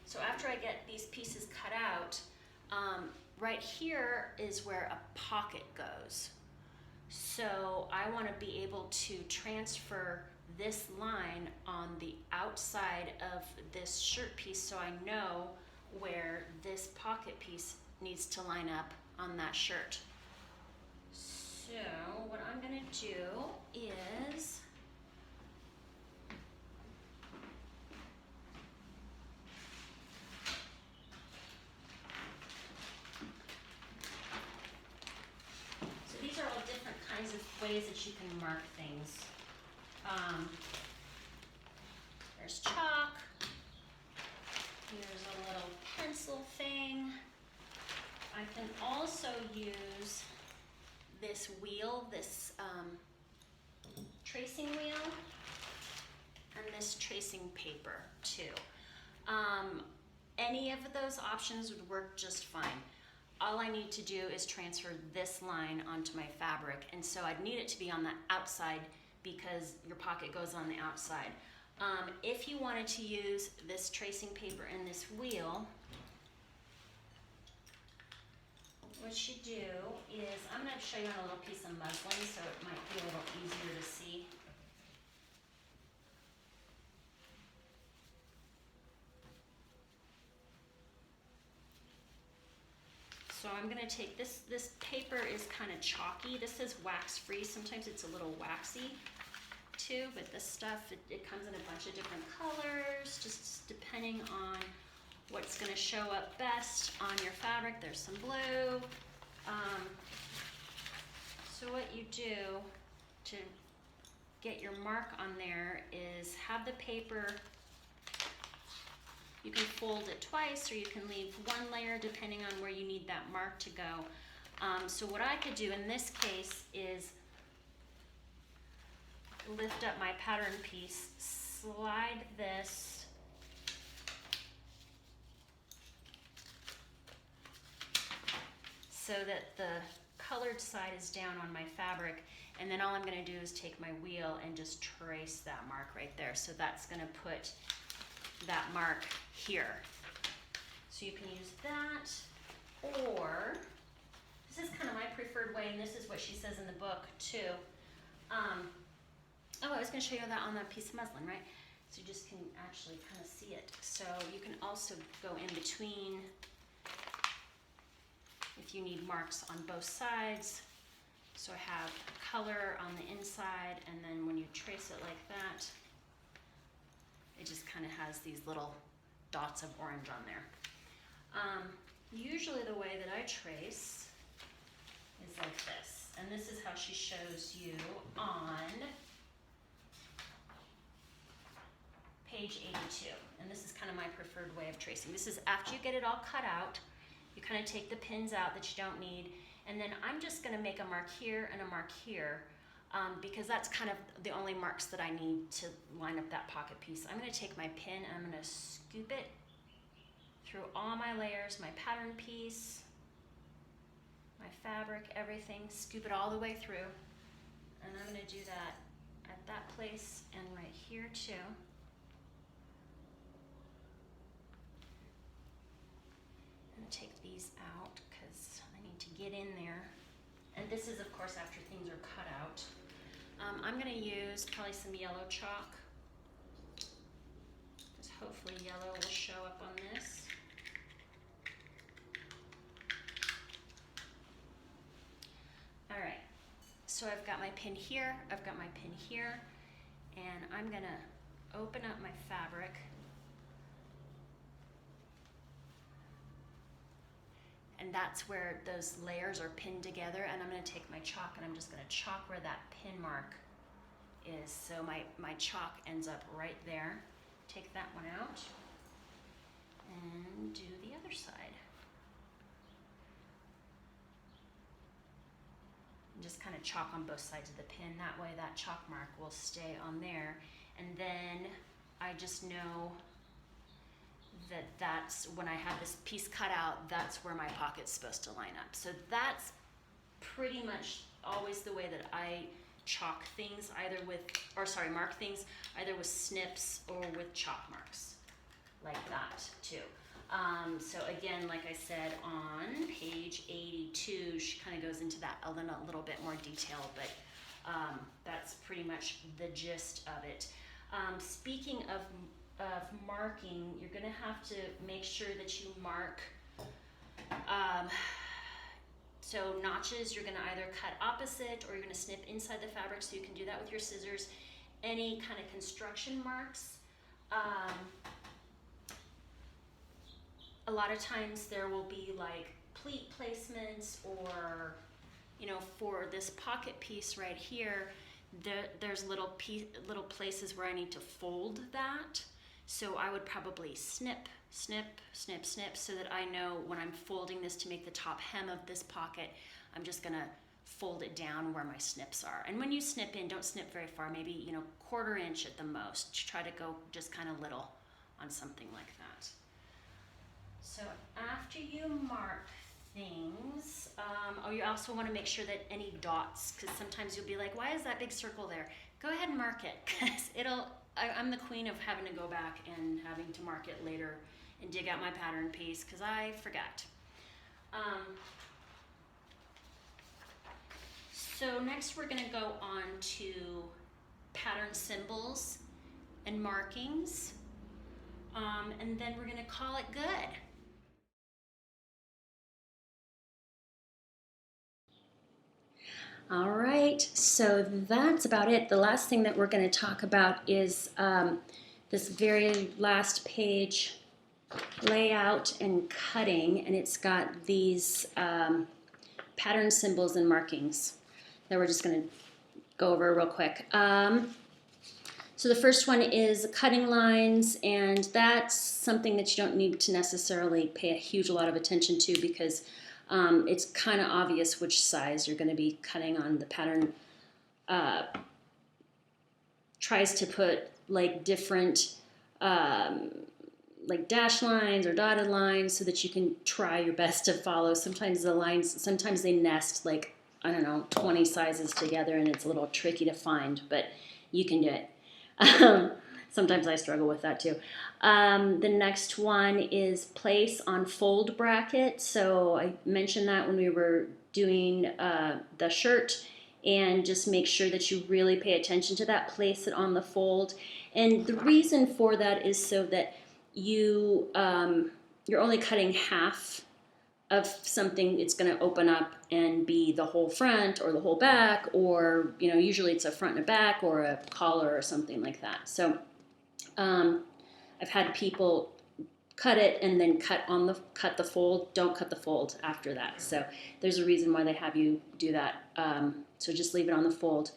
so after I get these pieces cut out, right here is where a pocket goes. So I want to be able to transfer this line on the outside of this shirt piece, so I know where this pocket piece needs to line up on that shirt. So what I'm going to do is these are all different kinds of ways that you can mark things. There's chalk. Here's a little pencil thing. I can also use this wheel, this tracing wheel, and this tracing paper too. Any of those options would work just fine. All I need to do is transfer this line onto my fabric, and so I'd need it to be on the outside because your pocket goes on the outside. If you wanted to use this tracing paper and this wheel, what you do is, I'm going to show you on a little piece of muslin so it might be a little easier to see. So I'm going to take this paper is kind of chalky. This is wax free. Sometimes it's a little waxy too, but this stuff, it comes in a bunch of different colors, just depending on what's going to show up best on your fabric. There's some blue. So what you do to get your mark on there is have the paper. You can fold it twice, or you can leave one layer depending on where you need that mark to go. So what I could do in this case is lift up my pattern piece, slide this so that the colored side is down on my fabric, and then all I'm going to do is take my wheel and just trace that mark right there. So that's going to put that mark here. So you can use that, or this is kind of my preferred way, and this is what she says in the book too. Oh, I was going to show you that on that piece of muslin, right? So you just can actually kind of see it. So you can also go in between if you need marks on both sides. So I have color on the inside, and then when you trace it like that, it just kind of has these little dots of orange on there. Usually the way that I trace is like this, and this is how she shows you on page 82, and this is kind of my preferred way of tracing. This is after you get it all cut out, you kind of take the pins out that you don't need, and then I'm just going to make a mark here and a mark here, because that's kind of the only marks that I need to line up that pocket piece. I'm going to take my pin and I'm going to scoop it through all my layers, my pattern piece, my fabric, everything, scoop it all the way through, and I'm going to do that at that place and right here too. these out because I need to get in there. And this is, of course, after things are cut out. I'm going to use probably some yellow chalk, because hopefully yellow will show up on this. All right, so I've got my pin here, I've got my pin here, and I'm going to open up my fabric. And that's where those layers are pinned together, and I'm going to take my chalk and I'm just going to chalk where that pin mark is. So my chalk ends up right there. Take that one out and do the other side. And just kind of chalk on both sides of the pin. That way that chalk mark will stay on there. And then I just know that's when I have this piece cut out, that's where my pocket's supposed to line up. So that's pretty much always the way that I chalk things, mark things, either with snips or with chalk marks, like that too. So again, like I said, on page 82, she kind of goes into that in a little bit more detail, but that's pretty much the gist of it. Speaking of marking, you're going to have to make sure that you mark, so notches, you're going to either cut opposite or you're going to snip inside the fabric, so you can do that with your scissors. Any kind of construction marks, a lot of times there will be like pleat placements, or for this pocket piece right here, there's little places where I need to fold that. So I would probably snip, snip, snip, snip, so that I know when I'm folding this to make the top hem of this pocket, I'm just gonna fold it down where my snips are. And when you snip in, don't snip very far, maybe 1/4 inch at the most. Try to go just kind of little on something like that. So after you mark things, you also want to make sure that any dots, because sometimes you'll be like, why is that big circle there? Go ahead and mark it, because I'm the queen of having to go back and having to mark it later and dig out my pattern piece because I forgot. So next we're going to go on to pattern symbols and markings, and then we're going to call it good. All right, so that's about it. The last thing that we're going to talk about is this very last page, layout and cutting, and it's got these pattern symbols and markings that we're just going to go over real quick. So the first one is cutting lines, and that's something that you don't need to necessarily pay a huge lot of attention to, because it's kind of obvious which size you're going to be cutting on. The pattern tries to put like different like dash lines or dotted lines so that you can try your best to follow. Sometimes the lines, sometimes they nest like, 20 sizes together, and it's a little tricky to find, but you can do it. Sometimes I struggle with that too. The next one is place on fold bracket. So I mentioned that when we were doing the shirt, and just make sure that you really pay attention to that. Place it on the fold. And the reason for that is so that you're only cutting half of something. It's going to open up and be the whole front or the whole back, or usually it's a front and a back or a collar or something like that. So I've had people cut it and then cut the fold. Don't cut the fold after that. So there's a reason why they have you do that. So just leave it on the fold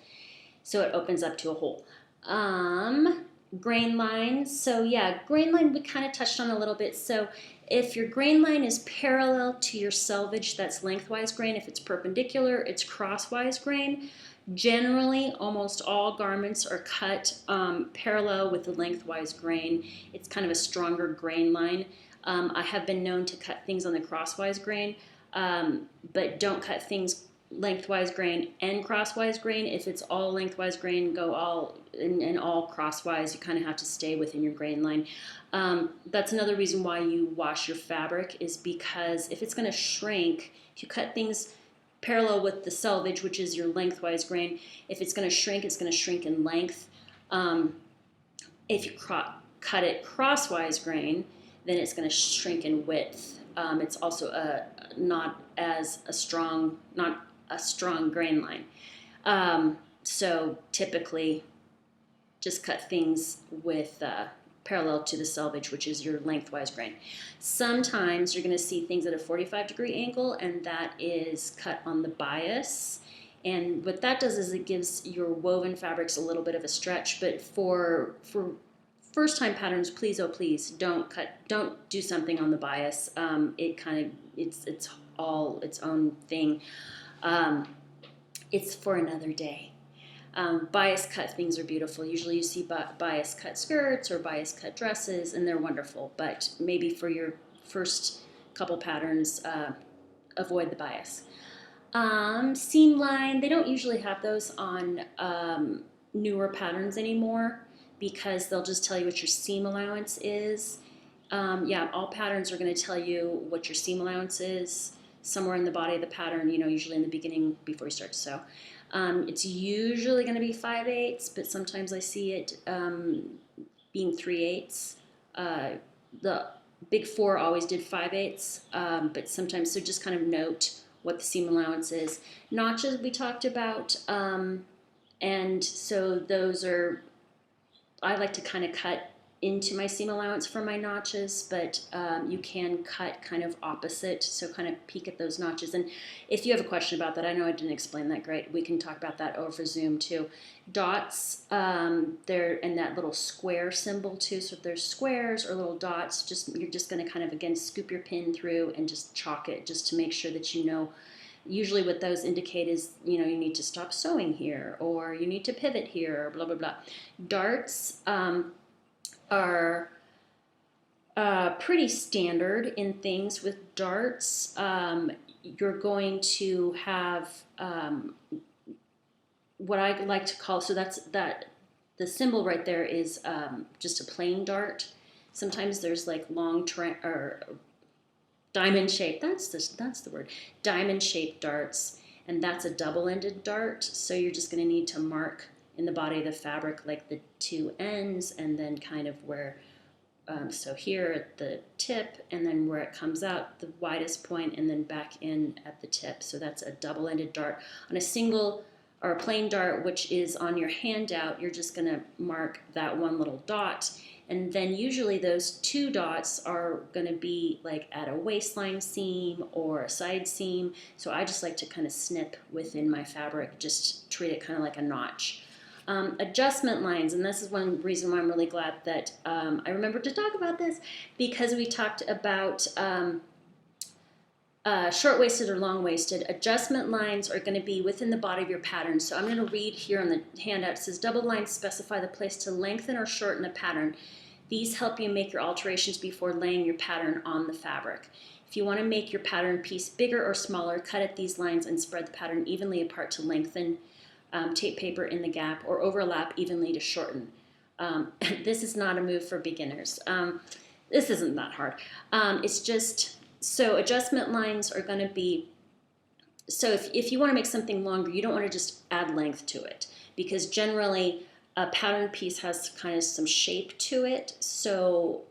so it opens up to a hole. Grain lines. So yeah, grain line we kind of touched on a little bit. So if your grain line is parallel to your selvage, that's lengthwise grain. If it's perpendicular, it's crosswise grain. Generally, almost all garments are cut parallel with the lengthwise grain. It's kind of a stronger grain line. I have been known to cut things on the crosswise grain, but don't cut things lengthwise grain and crosswise grain. If it's all lengthwise grain, go all and all crosswise. You kind of have to stay within your grain line. That's another reason why you wash your fabric, is because if it's going to shrink, if you cut things parallel with the selvage, which is your lengthwise grain, if it's going to shrink, it's going to shrink in length. If you cut it crosswise grain, then it's going to shrink in width. It's also not a strong grain line. So typically, just cut things with parallel to the selvage, which is your lengthwise grain. Sometimes you're going to see things at a 45-degree angle, and that is cut on the bias. And what that does is it gives your woven fabrics a little bit of a stretch. But for first-time patterns, please, oh please, don't do something on the bias. It's all its own thing. It's for another day. Bias cut things are beautiful. Usually you see bias cut skirts or bias cut dresses, and they're wonderful. But maybe for your first couple patterns, avoid the bias. Seam line, they don't usually have those on newer patterns anymore, because they'll just tell you what your seam allowance is. All patterns are going to tell you what your seam allowance is somewhere in the body of the pattern, usually in the beginning before you start to sew. It's usually going to be 5/8, but sometimes I see it being 3/8. The Big Four always did 5/8, but sometimes, so just kind of note what the seam allowance is. Notches we talked about, and so those are, I like to kind of cut into my seam allowance for my notches, but you can cut kind of opposite, so kind of peek at those notches. And if you have a question about that, I know I didn't explain that great, we can talk about that over Zoom too. Dots, they're in that little square symbol too, so if there's squares or little dots, you're just going to kind of, again, scoop your pin through and just chalk it, just to make sure that you know. Usually what those indicate is, you need to stop sewing here, or you need to pivot here, or blah, blah, blah. Darts are pretty standard in things. With darts, you're going to have what I like to call, so the symbol right there is just a plain dart. Sometimes there's like long or diamond shaped, that's the word, diamond shaped darts, and that's a double-ended dart. So you're just going to need to mark in the body of the fabric like the two ends, and then kind of where, so here at the tip, and then where it comes out the widest point, and then back in at the tip. So that's a double-ended dart. On a single or a plain dart, which is on your handout, you're just going to mark that one little dot. And then usually those two dots are going to be like at a waistline seam or a side seam. So I just like to kind of snip within my fabric, just treat it kind of like a notch. Adjustment lines, and this is one reason why I'm really glad that I remembered to talk about this, because we talked about short-waisted or long-waisted. Adjustment lines are going to be within the body of your pattern. So I'm going to read here on the handout. It says, double lines specify the place to lengthen or shorten a pattern. These help you make your alterations before laying your pattern on the fabric. If you want to make your pattern piece bigger or smaller, cut at these lines and spread the pattern evenly apart to lengthen. Tape paper in the gap, or overlap evenly to shorten. This is not a move for beginners. This isn't that hard. It's just, so adjustment lines are going to be, so if you want to make something longer, you don't want to just add length to it, because generally a pattern piece has kind of some shape to it. So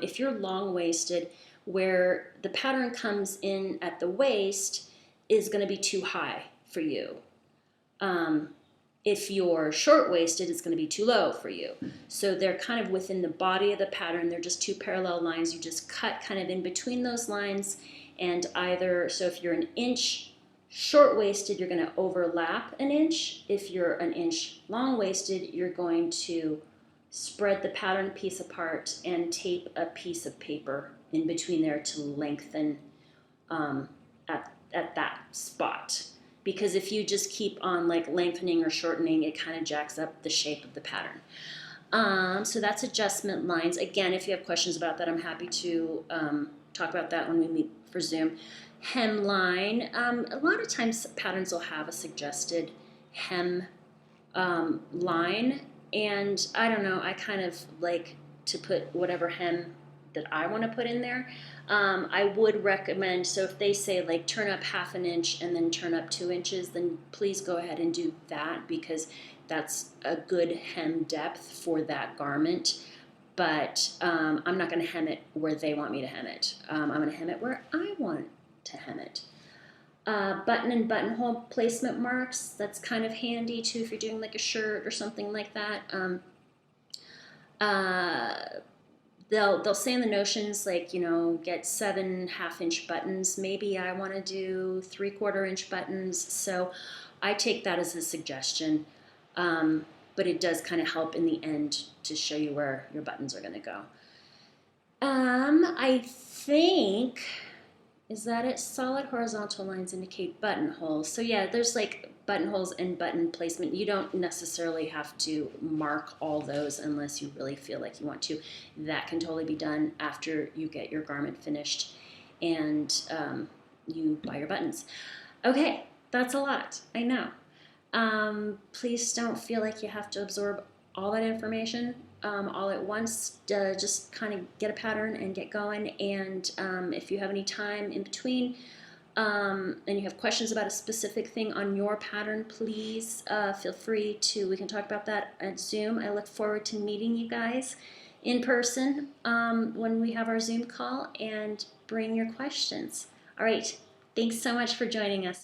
if you're long-waisted, where the pattern comes in at the waist is going to be too high for you. If you're short-waisted, it's going to be too low for you. So they're kind of within the body of the pattern. They're just two parallel lines. You just cut kind of in between those lines, and either, so if you're an inch short-waisted, you're going to overlap an inch. If you're an inch long-waisted, you're going to spread the pattern piece apart and tape a piece of paper in between there to lengthen at that spot. Because if you just keep on like lengthening or shortening, it kind of jacks up the shape of the pattern. So that's adjustment lines. Again, if you have questions about that, I'm happy to talk about that when we meet for Zoom. hem line. A lot of times patterns will have a suggested hem line, and I don't know, I kind of like to put whatever hem that I want to put in there. I would recommend, so if they say like turn up half an inch and then turn up 2 inches, then please go ahead and do that, because that's a good hem depth for that garment. But I'm not going to hem it where they want me to hem it. I'm going to hem it where I want to hem it. Button and buttonhole placement marks, that's kind of handy too if you're doing like a shirt or something like that. They'll say in the notions like, get 7 half-inch buttons. Maybe I want to do 3/4 inch buttons. So I take that as a suggestion, but it does kind of help in the end to show you where your buttons are going to go. I think, is that it? Solid horizontal lines indicate buttonholes. So yeah, there's like buttonholes and button placement. You don't necessarily have to mark all those unless you really feel like you want to. That can totally be done after you get your garment finished and you buy your buttons. Okay, that's a lot, I know. Please don't feel like you have to absorb all that information all at once. Just kind of get a pattern and get going. And if you have any time in between and you have questions about a specific thing on your pattern, please feel free to, we can talk about that at Zoom. I look forward to meeting you guys in person when we have our Zoom call, and bring your questions. All right, thanks so much for joining us.